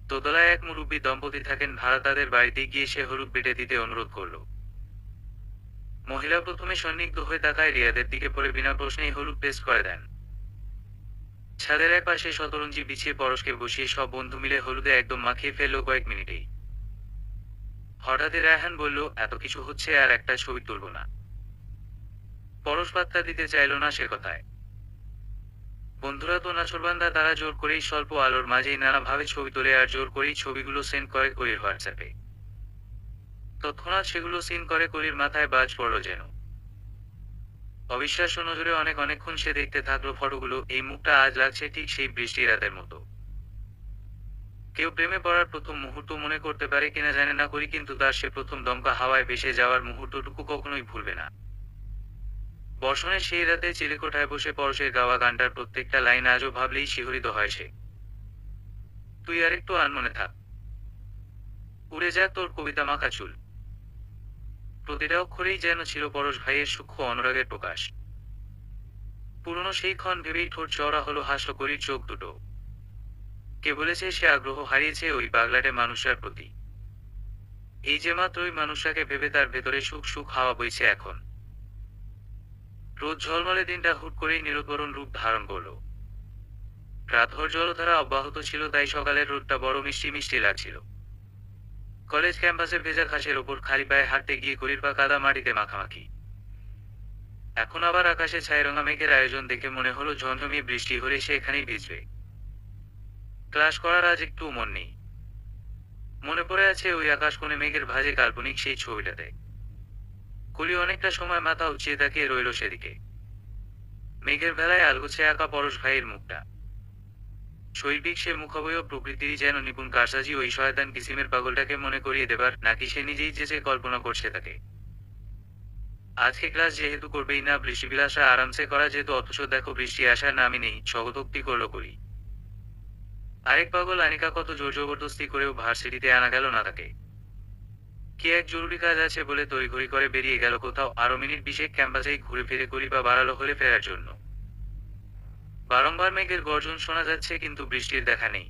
দোতলায় এক মুরব্বী দম্পতি থাকেন ভাড়া, তাদের বাড়িতে গিয়ে সে হলুদ বেটে দিতে অনুরোধ করল। মহিলা প্রথমে সন্দিগ্ধ হয়ে তাকায় রিয়াদের দিকে, পরে বিনা প্রশ্নেই হলুদ পেস্ট করে দেন। ছাদের এক পাশে শতরঞ্জি বিছিয়ে পরশকে বসিয়ে সব বন্ধু মিলে হলুদে একদম মাখিয়ে ফেলল কয়েক মিনিটেই। হঠাৎই রায়হান বলল, এত কিছু হচ্ছে আর একটা ছবি তুলব না? পরশ পাত্তা দিতে চাইল না সে কথায়। বন্ধুরা তো নাছোড়বান্দা, তারা জোর করেই স্বল্প আলোর মাঝেই নানাভাবে ছবি তোলে আর জোর করেই ছবিগুলো সেন্ড করে কলির হোয়াটসঅ্যাপে। তৎক্ষণাৎ সেগুলো সিন করে কলির মাথায় বাজ পড়ল যেন। অবিশ্বাস্য নজরে অনেকক্ষণ সে দেখতে থাকলো ফটোগুলো। এই মুখটা আজ লাগছে ঠিক সেই বৃষ্টি রাতের মতো। কেউ প্রেমে পড়ার প্রথম মুহূর্ত মনে করতে পারে কিনা জানে না করি, কিন্তু তার সে প্রথম দমকা হাওয়ায় ভেসে যাওয়ার মুহূর্তটুকু কখনোই ভুলবে না। বর্ষণের সেই রাতে চিলেকোঠায় বসে পরশের গাওয়া গানটার প্রত্যেকটা লাইন আজও ভাবলেই শিহরিত হয় সে। তুই আরেকটু আনমনে থাক, উড়ে যাক তোর কবিতা মাখা চুল। প্রতিটা অক্ষরেই যেন ছিল পরশ ভাইয়ের সূক্ষ্ম অনুরাগের প্রকাশ। পুরনো সেই ক্ষণ ভেবেই ঠোঁট চওড়া হলো হাস্যকরীর চোখ দুটো। কে বলেছে সে আগ্রহ হারিয়েছে ওই পাগলাটে মানুষটার প্রতি? এই যে মাত্র ওই মানুষটাকে ভেবে তার ভেতরে সুখ সুখ হাওয়া বইছে এখন। রোদ ঝলমলে দিনটা হুট করেই নিরুৎপরণ রূপ ধারণ করল। রাতভর জলধারা অব্যাহত ছিল, তাই সকালের রোদটা বড় মিষ্টি মিষ্টি লাগছিল। কলেজ ক্যাম্পাসে ভেজা ঘাসের ওপর খালি পায়ে হাঁটতে গিয়ে কলির পা কাদা মাটিতে মাখামাখি। এখন আবার আকাশে ছায়ারঙা মেঘের আয়োজন দেখে মনে হলো ঝমঝমিয়ে বৃষ্টি হলে সে এখানেই ভিজবে। ক্লাস করার আজ একটু মন নেই। মনে পড়ে আছে ওই আকাশ কোণে মেঘের ভাঁজে কাল্পনিক সেই ছবিটাতে। কলি অনেকটা সময় মাথা উঁচিয়ে তাকিয়ে রইল সেদিকে। মেঘের ভেলায় আলগোছে আঁকা পরশ ভাইয়ের মুখটা। শৈল্পিক সে মুখাবয়ব প্রকৃতিরই যেন নিপুণ কারসাজি ওই শয়তান কিসিমের পাগলটাকে মনে করিয়ে দেবার, নাকি সে নিজেই যেচে কল্পনা করছে তাকে। আজকে ক্লাস যেহেতু করবেই না, বৃষ্টিবিলাসা আরামসে করা যেত, অথচ দেখো বৃষ্টি আসার নামই নেই, স্বগতোক্তি করল কলি। আরেক পাগল আনিকা কত জোর জবরদস্তি করেও ভার্সিটিতে আনা গেল না তাকে। কি এক জরুরি কাজ আছে বলে তড়িঘড়ি করে বেরিয়ে গেল কোথাও, আরো মিনিট 20 ক্যাম্পাসেই ঘুরে ফিরে কলি পা বাড়ালো হলে ফেরার জন্য। বারংবার মেঘের গর্জন শোনা যাচ্ছে, কিন্তু বৃষ্টির দেখা নেই।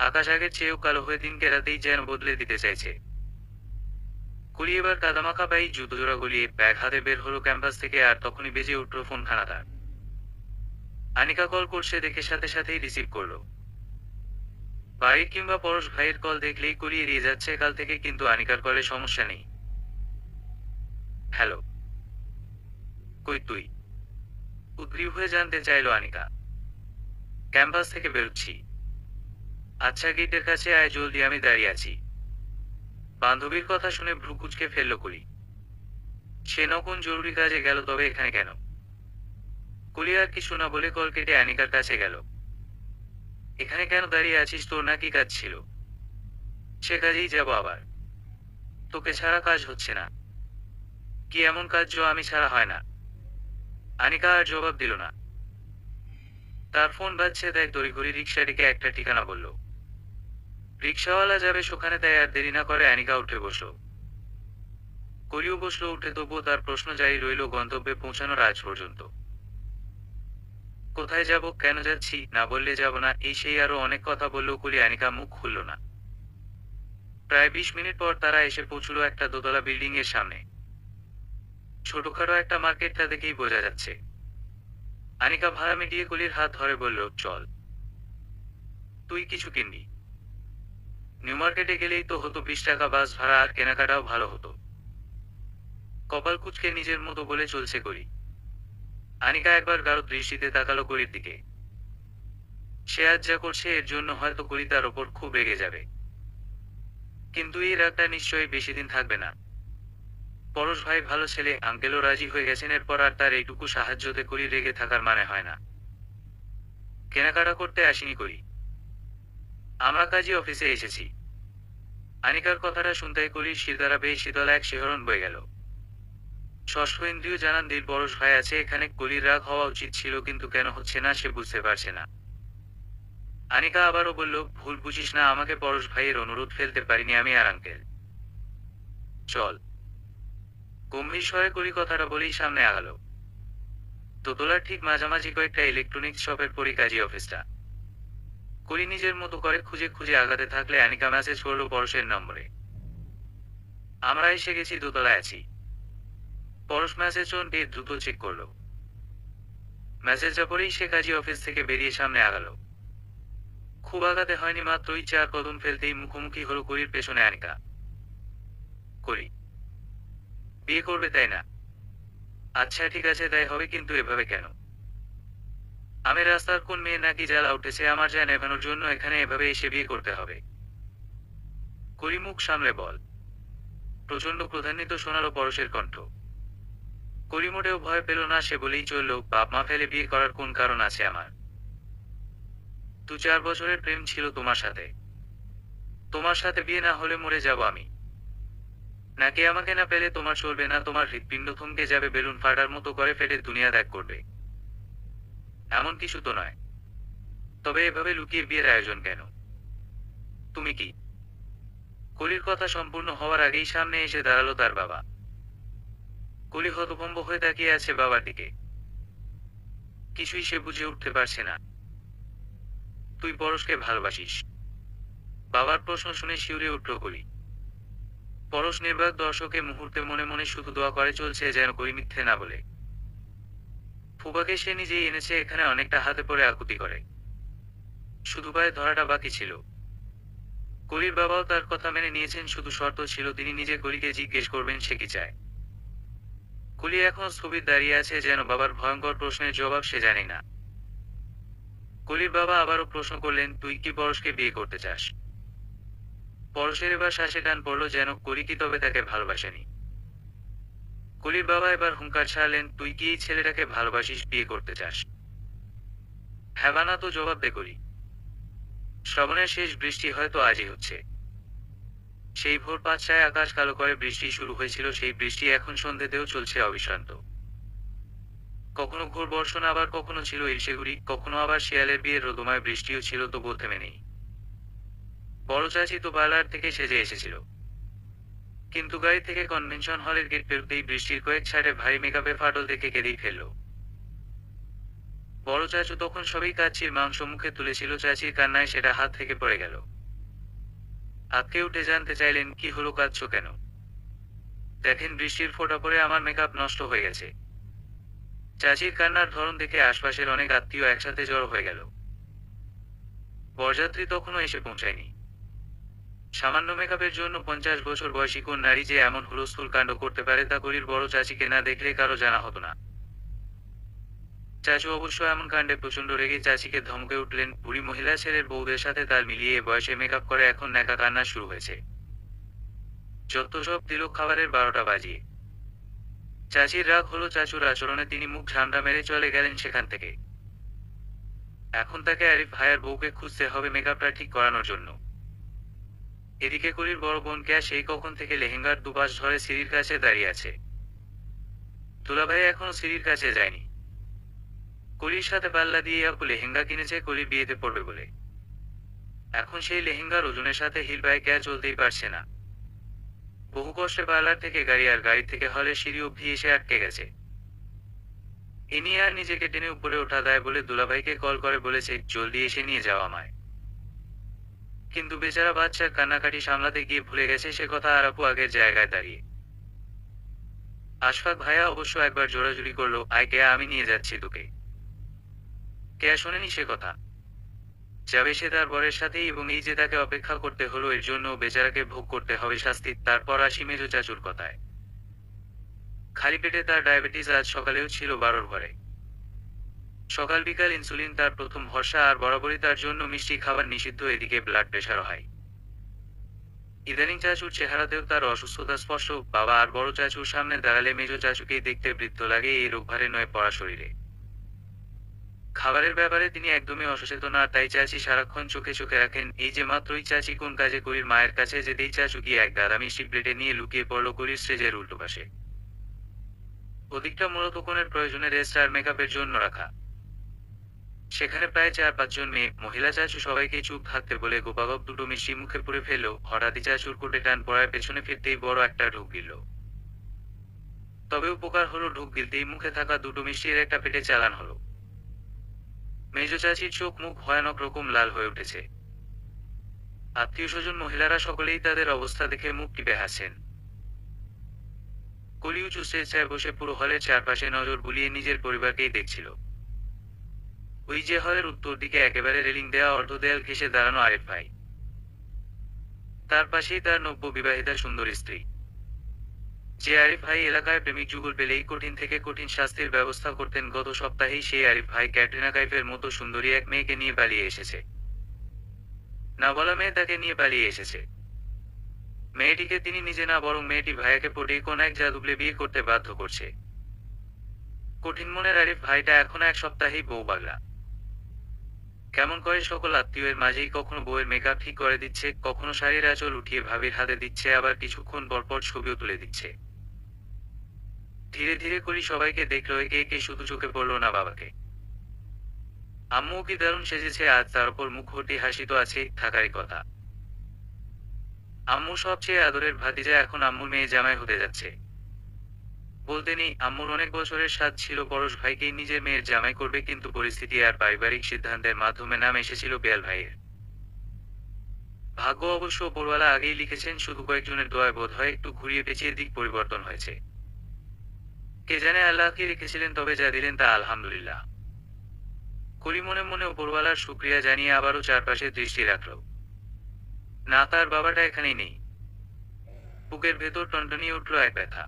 আকাশ আগের চেয়েও কালো হয়ে দিনকে রাতেই যেন বদলে দিতে চাইছে। কলি এবার কাদামাখা পাই জুতো জোড়া গলিয়ে ব্যাগ হাতে বের হলো ক্যাম্পাস থেকে, আর তখনই বেজে উঠল ফোনখানা তার। আনিকা কল করছে দেখে সাথে সাথেই রিসিভ করলো। বাড়ির কিংবা পরশ ভাইয়ের কল দেখলেই কলি এড়িয়ে যাচ্ছে কাল থেকে, কিন্তু আনিকার কলে সমস্যা নেই। হ্যালো, কই তুই? উদ্গ্রীব হয়ে জানতে চাইল আনিকা। ক্যাম্পাস থেকে বেরোচ্ছি। আচ্ছা, গেটের কাছে আয় জলদি, আমি দাঁড়িয়ে আছি। বান্ধবীর কথা শুনে ভ্রু কুঁচকে ফেলল কলি। সে কোন জরুরি কাজে গেল, তবে এখানে কেন? কলি আর কিছু না বলে কল কেটে আনিকার কাছে গেল। এখানে কেন দাঁড়িয়ে আছিস, তোর নাকি কাজ ছিল? সে কাজেই যাব আবার। তোকে ছাড়া কাজ হচ্ছে না। কি এমন কাজ যা আমি ছাড়া হয় না? আনিকা আর জবাব দিল না। তার ফোন বাজছে, তাই তড়িঘড়ি রিক্সা ডেকে একটা ঠিকানা বলল। রিক্সাওয়ালা যাবে সেখানে, তাই আর দেরি না করে আনিকা উঠে বসল। কলিও বসলো উঠে, তবুও তার প্রশ্ন জারি রইল গন্তব্যে পৌঁছানোর আজ পর্যন্ত। কোথায় যাব, কেন যাচ্ছি, না বললে যাব না, এই সেই আরো অনেক কথা বললেও কলি আনিকা মুখ খুলল না। প্রায় 20 মিনিট পর তারা এসে পৌঁছলো একটা দোতলা বিল্ডিং এর সামনে। ছোটখাটো একটা মার্কেটটা দেখেই বোঝা যাচ্ছে। আনিকা ভাড়া মিটিয়ে কলির হাত ধরে বলল, চল। তুই কিছু কিনবি? নিউ মার্কেটে গেলেই তো হতো 20 টাকা বাস ভাড়া, আর কেনাকাটাও ভালো হতো। কপাল কুঁচকে নিজের মতো বলে চলছে কলি। আনিকা একবার গাঢ় দৃষ্টিতে তাকালো কলির দিকে। সে আজ যা করছে এর জন্য হয়তো কলি তার ওপর খুব রেগে যাবে, কিন্তু এই রাগটা নিশ্চয়ই বেশি দিন থাকবে না। পরশ ভাই ভালো ছেলে, আঙ্কেলও রাজি হয়ে গেছেন, এরপর আর তার এইটুকু সাহায্যতে কলি রেগে থাকার মানে হয় না। কেনাকাটা করতে আসিনি কলি, আমরা কাজী অফিসে এসেছি। আনিকার কথাটা শুনতেই কলির শিরদাঁড়া বেয়ে শীতল এক শিহরণ বয়ে গেল। ষষ্ঠ ইন্দ্রিয় জানান দিল পরশ ভাই আছে এখানে। কলির রাগ হওয়া উচিত ছিল, কিন্তু কেন হচ্ছে না সে বুঝতে পারছে না। আনিকা আবারও বলল, ভুল বুঝিস না আমাকে, পরশ ভাইয়ের অনুরোধ ফেলতে পারিনি আমি আর আঙ্কেল। চল। গম্ভীর স্বরে কলি কথাটা বলেই সামনে আগালো। দোতলার ঠিক মাঝামাঝি কয়েকটা ইলেকট্রনিক্স শপের পরই কাজী অফিসটা। কলি নিজের মতো করে খুঁজে খুঁজে আগাতে থাকলে আনিকা মেসেজ করলো পরশের নম্বরে। আমরা এসে গেছি, দোতলায় আছি। পরশ মেসেজ পেয়ে দ্রুত চেক করলো। মেসেজটা পরেই সে কাজী অফিস থেকে বেরিয়ে সামনে আগালো। খুব আগাতে হয়নি, মাত্রই 4 কদম ফেলতেই মুখোমুখি হলো কলির পেছনে আনিকা। কলি, বিয়ে করবে তাই না? আচ্ছা ঠিক আছে, তাই হবে, কিন্তু এভাবে কেন? আমি রাস্তার কোন মেয়ে নাকি জ্বালা উঠেছে আমার, যা নেভানোর জন্য এখানে এভাবে এসে বিয়ে করতে হবে? কলি মুখ সামলে বল। প্রচন্ড ক্রোধান্বিত শোনালো পরশের কণ্ঠ। কলি মোটেও ভয় পেল না, সে বলেই চলল, বাপ মা ফেলে বিয়ে করার কোন কারণ আছে আমার? 2-4 বছরের প্রেম ছিল তোমার সাথে। তোমার সাথে বিয়ে না হলে মরে যাব আমি। নাকি আমাকে না পেলে তোমার চলবে না, তোমার হৃৎপিণ্ড থমকে যাবে, বেলুন ফাটার মতো করে ফেটে দুনিয়া ত্যাগ করবে। এমন কিছু তো নয়। তবে এভাবে লুকিয়ে বিয়ের আয়োজন কেন? তুমি কি? কলির কথা সম্পূর্ণ হওয়ার আগেই সামনে এসে দাঁড়ালো তার বাবা। কলি হতভম্ব হয়ে তাকিয়ে আছে বাবার দিকে। কিছুই সে বুঝে উঠতে পারছে না। তুই পরশকে ভালোবাসিস? বাবার প্রশ্ন শুনে শিউরে উঠল কলি। পরশ নির্বাক দর্শকে মুহূর্তে মনে মনে শুধু দোয়া করে চলছে যেন কলি মিথ্যে না বলে। ফুবাকে সে নিজেই এনেছে এখানে, অনেকটা হাতে পড়ে আকুতি করে। শুধু পায়ে ধরাটা বাকি ছিল। কলির বাবাও তার কথা মেনে নিয়েছেন, শুধু শর্ত ছিল তিনি নিজে কলিকে জিজ্ঞেস করবেন সে কি চায়। কলি এখন স্থবির দাঁড়িয়ে আছে, যেন বাবার ভয়ঙ্কর প্রশ্নের জবাব সে জানে না। কলির বাবা আবারও প্রশ্ন করলেন, তুই কি পরশকে বিয়ে করতে চাস? পরশের এবার শ্বাসে টান পড়ল, যেন কলি কি তবে তাকে ভালোবাসেনি। কলির বাবা এবার হুঙ্কার ছাড়লেন, তুই কি এই ছেলেটাকে ভালোবাসিস, বিয়ে করতে চাস? হ্যাঁ বা না তো জবাব দে কলি। শ্রাবণের শেষ বৃষ্টি হয়তো আজই হচ্ছে। সেই ভোর 5টায় আকাশ কালো করে বৃষ্টি শুরু হয়েছিল, সেই বৃষ্টি এখন সন্ধ্যেতেও চলছে অবিশ্রান্ত। কখনো ঘোর বর্ষণ, আবার কখনো ছিল ইলশেগুড়ি, কখনো আবার শিয়ালের বিয়ের রোদময় বৃষ্টিও ছিল, তবুও থেমে নেই। বড় চাচি তো পার্লার থেকে সেজে এসেছিল, কিন্তু গাড়ি থেকে কনভেনশন হলের গেট পেরুতেই বৃষ্টির কয়েক ছাড়ে ভারী মেকআপে ফাটল দেখে কেঁদেই ফেলল। বড় চাচু তখন সবই কাচ্চির মাংস মুখে তুলেছিল, চাচির কান্নায় সেটা হাত থেকে পড়ে গেল। আঁতকে উঠে জানতে চাইলেন, কি হলো, কাঁদছো কেন? দেখেন বৃষ্টির ফোঁটা পড়ে আমার মেকআপ নষ্ট হয়ে গেছে। চাচির কান্নার ধরন দেখে আশপাশের অনেক আত্মীয় একসাথে জড়ো হয়ে গেল। বরযাত্রী তখনও এসে পৌঁছায়নি। সামান্য মেকআপের জন্য 50 বছর বয়সী কোন নারী যে এমন হুলস্থুল কাণ্ড করতে পারে তা কলির বড় চাচিকে না দেখলে কারো জানা হতো না। চাচু অবশ্য এমন কাণ্ডে প্রচন্ড রেগে চাচিকে ধমকে উঠলেন, বুড়ি মহিলা ছেলের বউদের সাথে তাল মিলিয়ে এ বয়সে মেকআপ করে এখন ন্যাকা কান্না শুরু হয়েছে। যত সব দিল খাবারের 12টা বাজিয়ে। চাচির রাগ হলো চাচুর আচরণে, তিনি মুখ ঝামটা মেরে চলে গেলেন সেখান থেকে। এখন তাকে আরিফ ভাইয়ের বউকে খুঁজতে হবে মেকআপটা ঠিক করানোর জন্য। এদিকে কলির বড় বোন কেয়া সেই কখন থেকে লেহেঙ্গার দুপাশ ধরে সিঁড়ির কাছে দাঁড়িয়ে আছে। দুলাভাই এখনো সিঁড়ির কাছে যায়নি। কলির সাথে পাল্লা দিয়ে আপু লেহেঙ্গা কিনেছে কলির বিয়েতে পড়বে বলে। এখন সেই লেহেঙ্গার ওজনের সাথে হিল পায়ে কেয়া চলতেই পারছে না। বহু কষ্টে পার্লার থেকে গাড়ি আর গাড়ি থেকে হলে সিঁড়ি অবধি এসে আটকে গেছে। এ নিয়ে আর নিজেকে টেনে উপরে ওঠা দেয় বলে দুলাভাইকে কল করে বলেছে জলদি এসে নিয়ে যাওয়া আমায়। কিন্তু বেচারা বাচ্চার কান্নাকাটি সামলাতে গিয়ে ভুলে গেছে সে কথা আর আপু আগের জায়গায় দাঁড়িয়ে। আশফাক ভাইয়া অবশ্য একবার জোরাজুরি করলো, আয় কেয়া আমি নিয়ে যাচ্ছি তোকে। কেয়া শোনেনি সে কথা। যাবে সে তার বরের সাথেই, এবং এই যে তাকে অপেক্ষা করতে হলো এর জন্য বেচারাকে ভোগ করতে হবে শাস্তি। তারপর আসি মেজো চাচুর কথায়। খালি পেটে তার ডায়াবেটিস আজ সকালেও ছিল 12 ঘরে। সকাল বিকাল ইনসুলিন তার প্রথম ভরসা, আর বরাবরই তার জন্য মিষ্টি খাবার নিষিদ্ধ। এদিকে ব্লাড প্রেশারও হাই। ইদানিং চাচুর চেহারাতেও তার অসুস্থতা স্পষ্ট। বাবা আর বড় চাচুর সামনে দাঁড়ালে মেজো চাচুকেই দেখতে বৃদ্ধ লাগে এই রোগভারে নয় পড়া শরীরে। খাবারের ব্যাপারে তিনি একদমই অসচেতন, আর তাই চাচি সারাক্ষণ চোখে চোখে রাখেন। এই যে মাত্রই চাচি কোন কাজে করির মায়ের কাছে যেতেই চাচু গিয়ে এক গাদা মিষ্টি প্লেটে নিয়ে লুকিয়ে পড়ল করির স্টেজের উল্টো পাশে। ওদিকটা মূলত কোনের প্রয়োজনে রেস্ট আর মেকআপের জন্য রাখা। সেখানে প্রায় 4-5 জন মেয়ে মহিলা। চাচু সবাইকে চুপ থাকতে বলে গোপাগপ দুটো মিষ্টি মুখে পুরে ফেলল। হঠাৎই চাচুর কোটে টান পড়ায় পেছনে ফিরতেই বড় একটা ঢোক গিলল। তবে উপকার হলো, ঢোক গিলতেই মুখে থাকা দুটো মিষ্টির একটা পেটে চালান হলো। মেজো চাচির চোখ মুখ ভয়ানক রকম লাল হয়ে উঠেছে। আত্মীয় স্বজন মহিলারা সকলেই তাদের অবস্থা দেখে মুখ টিপে হাসেন। কলি উঁচু স্টেজটায় বসে পুরো হলের চারপাশে নজর বুলিয়ে নিজের পরিবারকেই দেখছিল। ওই যে হলের উত্তর দিকে একেবারে রেলিং দেওয়া অর্ধ দেয়াল ঘেঁষে দাঁড়ানো আরিফ ভাই। তার পাশেই তার নব্য বিবাহিতা সুন্দর স্ত্রী। যে আরিফ ভাই এলাকায় প্রেমিক যুগল পেলেই কঠিন থেকে কঠিন শাস্তির ব্যবস্থা করতেন, গত সপ্তাহেই সেই আরিফ ভাই ক্যাটরিনা কাইফের মতো সুন্দরী এক মেয়েকে নিয়ে পালিয়ে এসেছে। না বলা মেয়ে তাকে নিয়ে পালিয়ে এসেছে। মেয়েটিকে তিনি নিজে না, বরং মেয়েটি ভাইয়াকে পটিয়ে কোন এক জাদুবলে বিয়ে করতে বাধ্য করছে। কঠিন মনের আরিফ ভাইটা এখন 1 সপ্তাহেই বউ পাগলা। কেমন করে সকল আত্মীয়ের মাঝেই কখনো বউয়ের মেকআপ ঠিক করে দিচ্ছে, কখনো শাড়ির আঁচল উঠিয়ে ভাবির হাতে দিচ্ছে, আবার কিছুক্ষণ পরপর ছবিও তুলে দিচ্ছে। ধীরে ধীরে করি সবাইকে দেখলো, একে একে শুধু চোখে পড়লো না বাবাকে। আম্মুও কি দারুণ সেজেছে আজ, তার উপর মুখভর্তি হাসি তো আছেই, থাকারই কথা। আম্মু সবচেয়ে আদরের ভাতিজা এখন আম্মুর মেয়ে জামাই হতে যাচ্ছে। বলতে নেই, আম্মুর অনেক বছরের স্বাদ ছিল পরশ ভাইকেই নিজের মেয়ের জামাই করবে, কিন্তু পরিস্থিতি আর পারিবারিক সিদ্ধান্তের মাধ্যমে নাম এসেছিল বেয়াল ভাইয়ের। ভাগ্য অবশ্য ওপরওয়ালা আগেই লিখেছেন, শুধু কয়েকজনের দোয়ায় বোধ হয় একটু ঘুরিয়ে পেঁচিয়ে দিক পরিবর্তন হয়েছে। কে জানে আল্লাহ কি রেখেছিলেন, তবে যা দিলেন তা আলহামদুলিল্লাহ। করি মনে মনে ওপরওয়ালার শুকরিয়া জানিয়ে আবারও চারপাশে দৃষ্টি রাখল। না, তার বাবাটা এখানেই নেই। বুকের ভেতর টনটনিয়ে উঠল এক ব্যথা।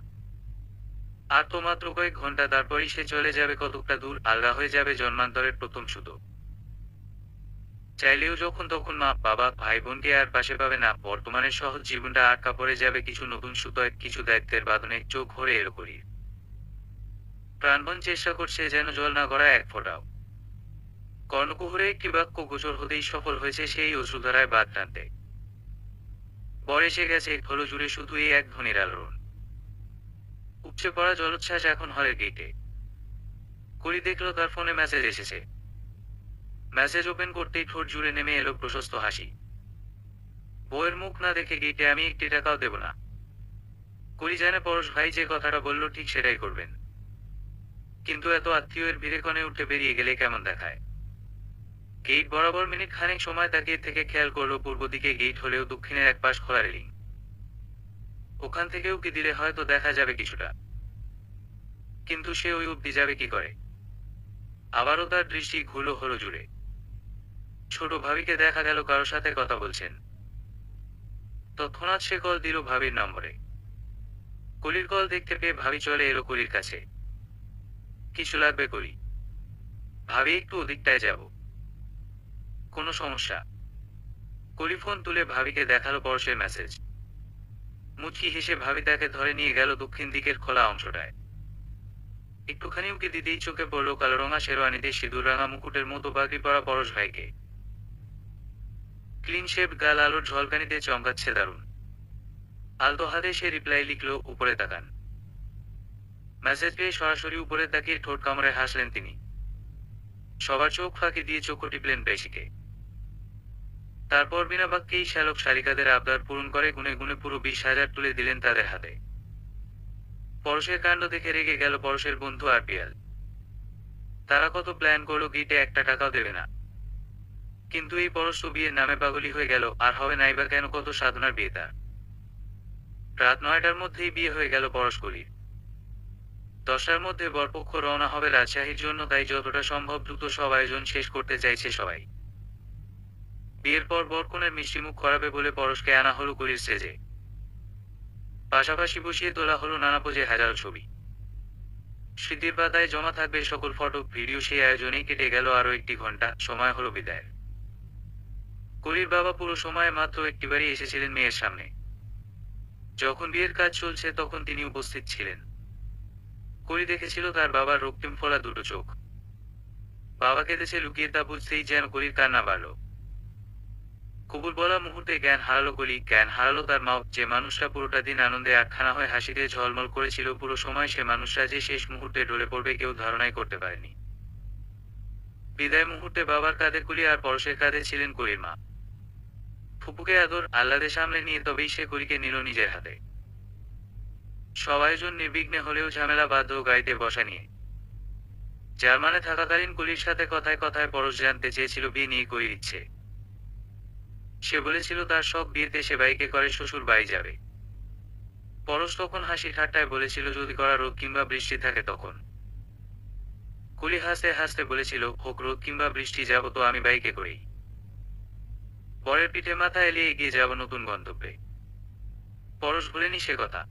আর তো মাত্র কয়েক ঘন্টা, তারপরই সে চলে যাবে কতকটা দূর, আলগা হয়ে যাবে জন্মান্তরের প্রথম সুতো। চাইলেও যখন তখন মা বাবা ভাই বোনকে আর পাশে পাবে না। বর্তমানের সহজ জীবনটা আটকা পড়ে যাবে কিছু নতুন সুতোয়, কিছু দায়িত্বের বাঁধনে। চোখ ভরে এলো করি। প্রাণপণ চেষ্টা করছে যেন জল না গড়ায় এক ফোঁটাও। কর্ণকুহরে একটি বাক্য গোচর হতেই সফল হয়েছে সেই অশ্রুধারায় বাদ টানতে। বর এসে গেছে, হলো জুড়ে শুধু এই এক ধ্বনির আলোড়ন। উপচে পড়া জলোচ্ছ্বাস এখন হলের গেটে। করি দেখলো তার ফোনে মেসেজ এসেছে। মেসেজ ওপেন করতেই ঠোঁট জুড়ে নেমে এলো প্রশস্ত হাসি। বউয়ের মুখ না দেখে গেটে আমি একটি টাকাও দেব না। করি জানে পরশ ভাই যে কথাটা বলল ঠিক সেটাই করবেন। কিন্তু এত আত্মীয়ের ভিড়ে কনে উঠে বেরিয়ে গেলে কেমন দেখায়। গেট বরাবর মিনিট খানেক সময় তাকিয়ে থেকে খেয়াল করলো পূর্ব দিকে গেট হলেও দক্ষিণের এক পাশ খোলা রেলিং। ওখান থেকেও কি দিলে হয়তো দেখা যাবে কিছুটা। কিন্তু সে ওই অব্দি যাবে কি করে। আবারও তার দৃষ্টি ঘুরল হলো জুড়ে। ছোট ভাবিকে দেখা গেল কারো সাথে কথা বলছেন। তৎক্ষণাৎ সে কল দিল ভাবির নম্বরে। কলির কল দেখতে পেয়ে ভাবি চলে এলো কলির কাছে। কিছু লাগবে কলি? ভাবি একটু ওদিকটায় যাব। কোনো সমস্যা? কলি ফোন তুলে ভাবিকে দেখালো পরশের মেসেজ। মুচকি হেসে ভাবি তাকে ধরে নিয়ে গেল দক্ষিণ দিকের খোলা অংশটায়। একটুখানি উঁকি দিতেই চোখে পড়ল কালো রঙা শেরওয়ানিতে সিঁদুর রাঙা মুকুটের মতো পাগড়ি পরা পরশ ভাইকে। ক্লিন শেভ, গাল আলোর ঝলকানিতে চমকাচ্ছে দারুণ। আলতো হাতে সে রিপ্লাই লিখল, উপরে তাকান। মেসেজ পেয়ে সরাসরি উপরে তাকিয়ে ঠোঁট কামড়ে হাসলেন তিনি। সবার চোখ ফাঁকি দিয়ে চোখ টিপলেন পেশিকে। তারপর বিনা বাক্যেই শ্যালক শালিকাদের আবদার পূরণ করে গুনে গুনে পুরো 20,000 তুলে দিলেন তাদের হাতে। পরশের কাণ্ড দেখে রেগে গেল পরশের বন্ধু আর পিয়াল। তারা কত প্ল্যান করলো, গিটে একটা টাকাও দেবে না। কিন্তু এই পরশ তো বিয়ের নামে পাগলি হয়ে গেল, আর হবে নাই বা কেন, কত সাধনার বিয়ে তার। রাত 9টার মধ্যেই বিয়ে হয়ে গেল পরশকলির। 10টার মধ্যে বরপক্ষ রওনা হবে রাজশাহীর জন্য, তাই যতটা সম্ভব দ্রুত সব আয়োজন শেষ করতে চাইছে সবাই। বিয়ের পর বরকনের মিষ্টিমুখ করাবে বলে পরশকে আনা হলো কলির স্টেজে। পাশাপাশি বসিয়ে তোলা হলো নানা পোজে হাজারো ছবি। স্মৃতির পাতায় জমা থাকবে সকল ফটো ভিডিও। সেই আয়োজনেই কেটে গেল আরো 1টি ঘন্টা, সময় হলো বিদায়ের। কলির বাবা পুরো সময়ে মাত্র একটিবারই এসেছিলেন মেয়ের সামনে। যখন বিয়ের কাজ চলছে তখন তিনি উপস্থিত ছিলেন। কলি দেখেছিল তার বাবার রক্তিম ফোলা দুটো চোখ। বাবা কেঁদেছে লুকিয়ে, তা বুঝতেই যেন কলির কান্না বাড়ল। কবুল বলা মুহূর্তে জ্ঞান হারালো কলি, জ্ঞান হারালো তার মাও। যে মানুষটা পুরোটা দিন আনন্দে আটখানা হয়ে হাসিতে ঝলমল করেছিল পুরো সময়, সে মানুষটা যে শেষ মুহূর্তে ঢলে পড়বে কেউ ধারণাই করতে পারেনি। বিদায় মুহূর্তে বাবার কাঁধে কলি আর পরশের কাঁধে ছিলেন কলির মা। ফুপুকে আদর আহ্লাদে সামলে নিয়ে তবেই সে কলিকে নিল নিজের হাতে। সব আয়োজন নির্বিঘ্নে হলেও ঝামেলা বাধ্য গাড়িতে বসা নিয়ে। জার্মানে থাকাকালীন কলির সাথে কথায় কথায় পরশ জানতে চেয়েছিল বিয়ে নিয়ে কলির ইচ্ছে। সে বলেছিল তার সব বিয়েতে সে বাইকে করে শ্বশুর বাড়ি যাবে। পরশ তখন হাসি ঠাট্টায় বলেছিল যদি কড়া রোদ কিংবা বৃষ্টি থাকে তখন। কলি হাসতে হাসতে বলেছিল, হোক রোদ কিংবা বৃষ্টি, যাব তো আমি বাইকে করেই। বরের পিঠে মাথা এলিয়ে এগিয়ে যাব নতুন গন্তব্যে। পরশ ভুলেনি সে কথা।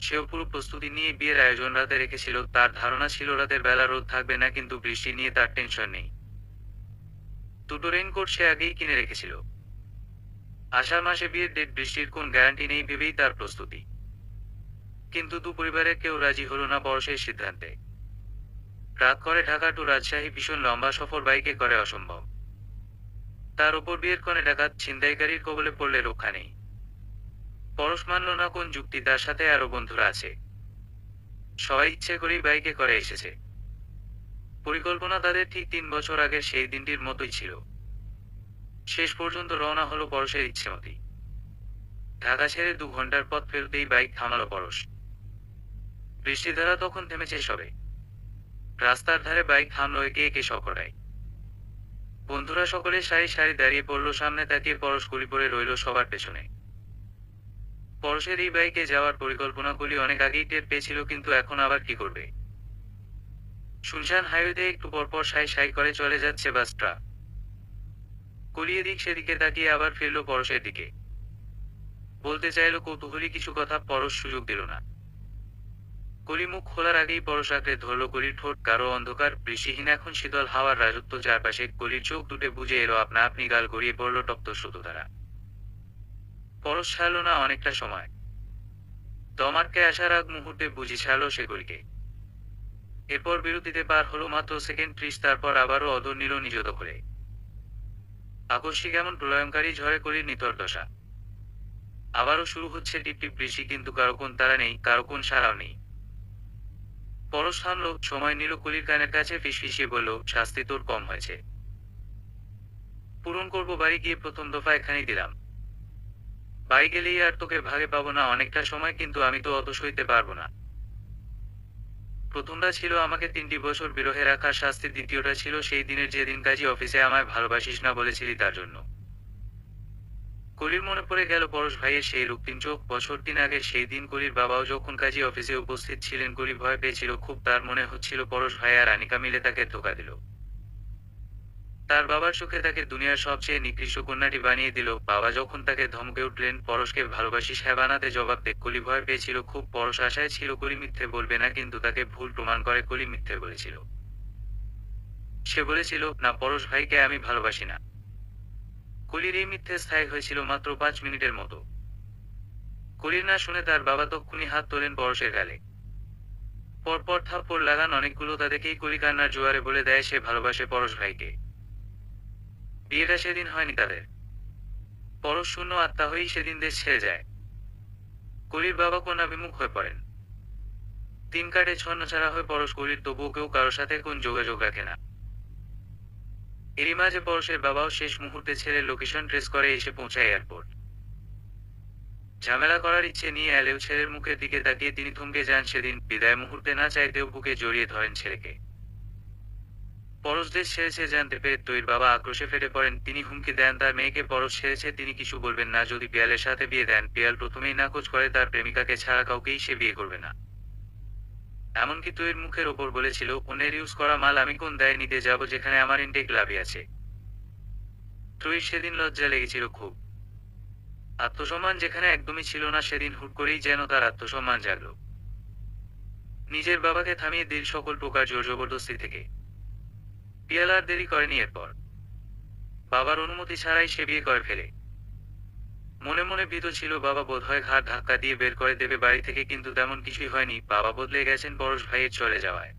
সেও পুরো প্রস্তুতি নিয়ে বিয়ের আয়োজন রাতে রেখেছিল। তার ধারণা ছিল রাতের বেলা রোদ থাকবে না, কিন্তু বৃষ্টি নিয়ে তার টেনশন নেই। দুটো রেইনকোট সে আগেই কিনে রেখেছিল। আষাঢ় মাসে বিয়ের ডেট, বৃষ্টির কোন গ্যারান্টি নেই ভেবেই তার প্রস্তুতি। কিন্তু দু পরিবারের কেউ রাজি হলো না পরশের সিদ্ধান্তে। রাত করে ঢাকা টু রাজশাহী, ভীষণ লম্বা সফর বাইকে করে অসম্ভব। তার উপর বিয়ের কনে ডাকাত ছিনতাইকারীর কবলে পড়লে রক্ষা নেই। পরশ মানল না কোন যুক্তি, তার সাথে আরো বন্ধুরা আছে। সবাই ইচ্ছে করেই বাইকে করে এসেছে। পরিকল্পনা তাদের ঠিক 3 বছর আগের সেই দিনটির মতোই ছিল। শেষ পর্যন্ত রওনা হলো পরশের ইচ্ছেমতি। ঢাকা ছেড়ে 2 ঘন্টার পথ ফেরতেই বাইক থামালো পরশ। বৃষ্টিধারা তখন থেমেছে সবে। রাস্তার ধারে বাইক থামলো একে একে সকরাই। বন্ধুরা সকলে সারি সারি দাঁড়িয়ে পড়ল সামনে, তাকিয়ে পরশ গুলি পড়ে রইল সবার পেছনে। পরশের এই বাইকে যাওয়ার পরিকল্পনাগুলি অনেক আগেই টের পেয়েছিল, কিন্তু এখন আবার কি করবে। শুনশান হাইওয়েতে একটু পরপর সাই সাই করে চলে যাচ্ছে বাস, ট্রাক। কলি এদিক সেদিকে তাকিয়ে আবার ফিরল পরশের দিকে। বলতে চাইল কৌতূহলী কিছু কথা, পরশ সুযোগ দিল না। কলি মুখ খোলার আগেই পরশ আঁকড়ে ধরল কলির ঠোঁট। গাঢ় অন্ধকার, বৃষ্টিহীন এখন শীতল হাওয়ার রাজত্ব চারপাশে। কলির চোখ দুটে বুঝে এলো আপনা আপনি, গাল গড়িয়ে পড়ল তপ্ত স্রোতধারা। পরশ ছাড়ল না অনেকটা সময়। দম আটকে আসার আগ মুহূর্তে বুঝি ছাড়ল সে কলিকে। এরপর বিরতিতে পার হলো মাত্র সেকেন্ড 30, তারপর আবারও অদর নিল নিজ দখলে। আকস্মিক এমন প্রলয়ঙ্কারী ঝড়ে কলির নিতর দশা। আবারও শুরু হচ্ছে টিপটিপ বৃষ্টি, কিন্তু কারো কোন তারা নেই, কারো কোন সাড়াও নেই। পরশ থামল, সময় নিল, কলির কানের কাছে ফিসফিসিয়ে বলল, শাস্তি তোর কম হয়েছে। পূরণ করবো, বাড়ি গিয়ে প্রথম দফা এখানেই দিলাম। বাড়ি গেলেই আর তোকে ভাগে পাবো না অনেকটা সময়, কিন্তু আমি তো অত সইতে পারবো না। প্রথমটা ছিল আমাকে 3টি বছর বিরহে রাখার শাস্তি, দ্বিতীয়টা ছিল সেই দিনের যেদিন কাজী অফিসে আমায় ভালোবাসিস না বলেছিলি তার জন্য। কলির মনে পড়ে গেল পরশ ভাইয়ের সেই রক্তিম চোখ। বছর 3 আগের সেই দিন কলির বাবাও যখন কাজী অফিসে উপস্থিত ছিলেন, কলি ভয় পেয়েছিল খুব। তার মনে হচ্ছিল পরশ ভাই আর আনিকা মিলে তাকে ধোঁকা দিল। তার বাবার চোখে তাকে দুনিয়ার সবচেয়ে নিকৃষ্ট কন্যাটি বানিয়ে দিল। বাবা যখন তাকে ধমকে উঠলেন, পরশকে ভালোবাসিস হ্যাঁ বানাতে জবাব দে, কলি ভয় পেয়েছিল খুব। পরশ আশায় ছিল কলি মিথ্যে বলবে না, কিন্তু তাকে ভুল প্রমাণ করে কলি মিথ্যে বলেছিল। সে বলেছিল, না পরশ ভাইকে আমি ভালোবাসি না। কলির এই মিথ্যে স্থায়ী হয়েছিল মাত্র 5 মিনিটের মতো। কলির না শুনে তার বাবা তক্ষুনি হাত তোলেন পরশের গালে। পরপর থাপ্পড় লাগান অনেকগুলো, তা দেখেই কলি কান্নার জোয়ারে বলে দেয় সে ভালোবাসে পরশ ভাইকে। বিয়েটা সেদিন হয়নি তাদের। পরশ শূন্য আত্মা হয়েই সেদিন দেশ ছেড়ে যায়। কলির বাবা কোনাভিমুখ হয়ে পড়েন। দিন কাটে ছন্নছাড়া হয়ে পরশ কলির, তবুও কেউ কারোর সাথে কোন যোগাযোগ রাখে না। এরই মাঝে পরশের বাবাও শেষ মুহূর্তে ছেলের লোকেশন ট্রেস করে এসে পৌঁছায় এয়ারপোর্ট। ঝামেলা করার ইচ্ছে নিয়ে এলেও ছেলের মুখের দিকে তাকিয়ে তিনি থমকে যান। সেদিন বিদায় মুহূর্তে না চাইতেও বুকে জড়িয়ে ধরেন ছেলেকে। পরশ দেশ ছেড়েছে জানতে পেরে তৈর বাবা আক্রোশে ফেটে পড়েন। তিনি হুমকি দেন তার মেয়েকে পরশ ছেড়েছে তিনি কিছু বলবেন না, যদি পিয়ালের সাথে বিয়ে দেন পিয়াল প্রথমেই নাকচ করে তার প্রেমিকাকে ছাড়া কাউকেই সে বিয়ে করবে না। এমনকি তৈর মুখের ওপর বলেছিল, অন্যের ইউজ করা মাল আমি কোন দায়ে নিতে যাব যেখানে আমার ইনটেক লাভই আছে। ত্রয়ীর সেদিন লজ্জা লেগেছিল খুব। আত্মসম্মান যেখানে একদমই ছিল না, সেদিন হুট করেই যেন তার আত্মসম্মান জাগল। নিজের বাবাকে থামিয়ে দিল সকল প্রকার জোর জবরদস্তি থেকে। পিয়াল আর দেরি করেনি। এরপর বাবার অনুমতি ছাড়াই সে বিয়ে করে ফেলে। মনে মনে ভীত ছিল বাবা বোধহয় ঘাড় ধাক্কা দিয়ে বের করে দেবে বাড়ি থেকে, কিন্তু তেমন কিছুই হয়নি। বাবা বদলে গেছেন পরশ ভাইয়ের চলে যাওয়ায়।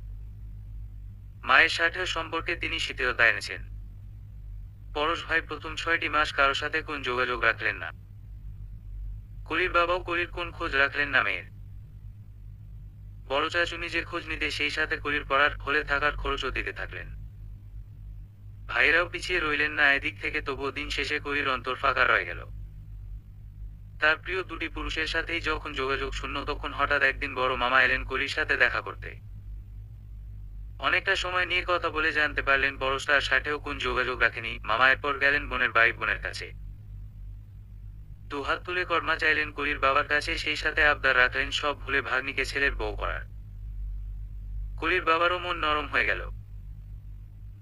মায়ের সাথেও সম্পর্কে তিনি শিথিলতা এনেছেন। পরশ ভাই প্রথম 6টি মাস কারো সাথে কোন যোগাযোগ রাখলেন না। কলির বাবাও কলির কোন খোঁজ রাখলেন না মেয়ের। বড় চাচু নিজে খোঁজ নিতে, সেই সাথে কলির পড়ার হলে থাকার খরচও দিতে থাকলেন। ভাইয়েরাও পিছিয়ে রইলেন না এদিক থেকে। তবুও দিন শেষে কলির অন্তর ফাঁকা রয়ে গেল। তার প্রিয় দুটি পুরুষের সাথেই যখন যোগাযোগ শূন্য, তখন হঠাৎ একদিন বড় মামা এলেন কলির সাথে দেখা করতে। অনেকটা সময় নিয়ে কথা বলে জানতে পারলেন পরশ তার সাথেও কোন যোগাযোগ রাখেনি। মামা এরপর গেলেন বোনের বাড়ি, বোনের কাছে দুহাত তুলে কর্মা চাইলেন কলির বাবার কাছে, সেই সাথে আবদার রাখলেন সব ভুলে ভাগ্নিকে ছেলের বউ করার। কলির বাবারও মন নরম হয়ে গেল।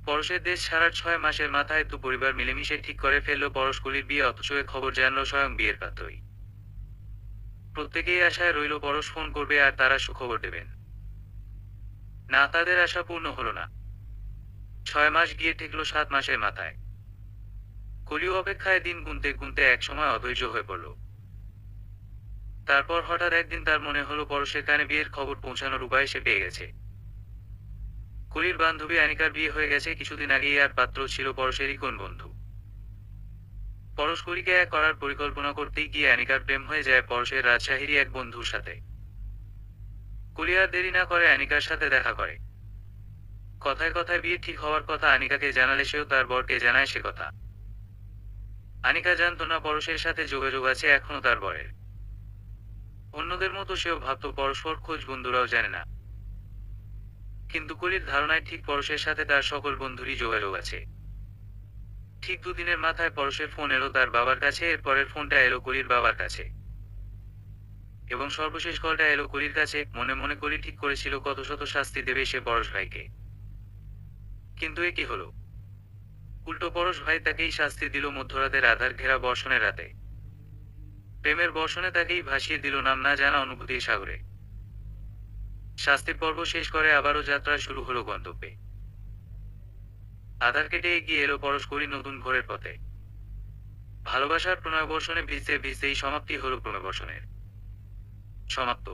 পরশের দেশ ছাড়ার 6 মাসের মাথায় দু পরিবার মিলেমিশে ঠিক করে ফেলল পরশ কলির বিয়ে, অথচ এ খবর জানল স্বয়ং বিয়ের পাত্রই। প্রত্যেকেই আশায় রইল পরশ ফোন করবে আর তারা সুখবর দেবেন। না, তাদের আশা পূর্ণ হলো না। 6 মাস গিয়ে ঠেকল 7 মাসের মাথায়। কলিও অপেক্ষায় দিন গুনতে গুনতে একসময় অধৈর্য হয়ে পড়ল। তারপর হঠাৎ একদিন তার মনে হলো পরশের কানে বিয়ের খবর পৌঁছানোর উপায় সে পেয়ে গেছে। কলির বান্ধবী আনিকার বিয়ে হয়ে গেছে কিছুদিন আগেই, আর পাত্র ছিল পরশেরই কোন বন্ধু। পরশ কলিকে এক করার পরিকল্পনা করতেই গিয়ে আনিকার প্রেম হয়ে যায় পরশের রাজশাহীরই এক বন্ধুর সাথে। কলি আর দেরি না করে আনিকার সাথে দেখা করে। কথায় কথায় বিয়ে ঠিক হওয়ার কথা আনিকাকে জানালে সেও তার বরকে জানায় সে কথা। আনিকা জানত না পরশের সাথে যোগাযোগ আছে এখনো তার বরের। অন্যদের মতো সেও ভাবত পরস্পর খোঁজ বন্ধুরাও জানে না। কিন্তু কলির ধারণায় ঠিক পরশের সাথে তার সকল বন্ধুরই যোগাযোগ আছে। ঠিক দুদিনের মাথায় পরশের ফোন এলো তার বাবার কাছে, এর পরের ফোনটা এলো কলির বাবার কাছে, এবং সর্বশেষ কলটা এলো কলির কাছে। মনে মনে কলি ঠিক করেছিল কত শত শাস্তি দেবে সে পরশ ভাইকে। কিন্তু এ কি হলো? উল্টো পরশ ভাই তাকেই শাস্তি দিল মধ্যরাতের আধার ঘেরা বর্ষণের রাতে। প্রেমের বর্ষণে তাকেই ভাসিয়ে দিল নাম না জানা অনুভূতির সাগরে। শাস্তির পর্ব শেষ করে আবারও যাত্রা শুরু হলো গন্তব্যে। আধার কেটে এগিয়ে এলো পরশ কলি নতুন ভোরের পথে। ভালোবাসার প্রণয় বর্ষণে ভিজতে ভিজতেই সমাপ্তি হলো প্রণয় বর্ষণের। সমাপ্ত।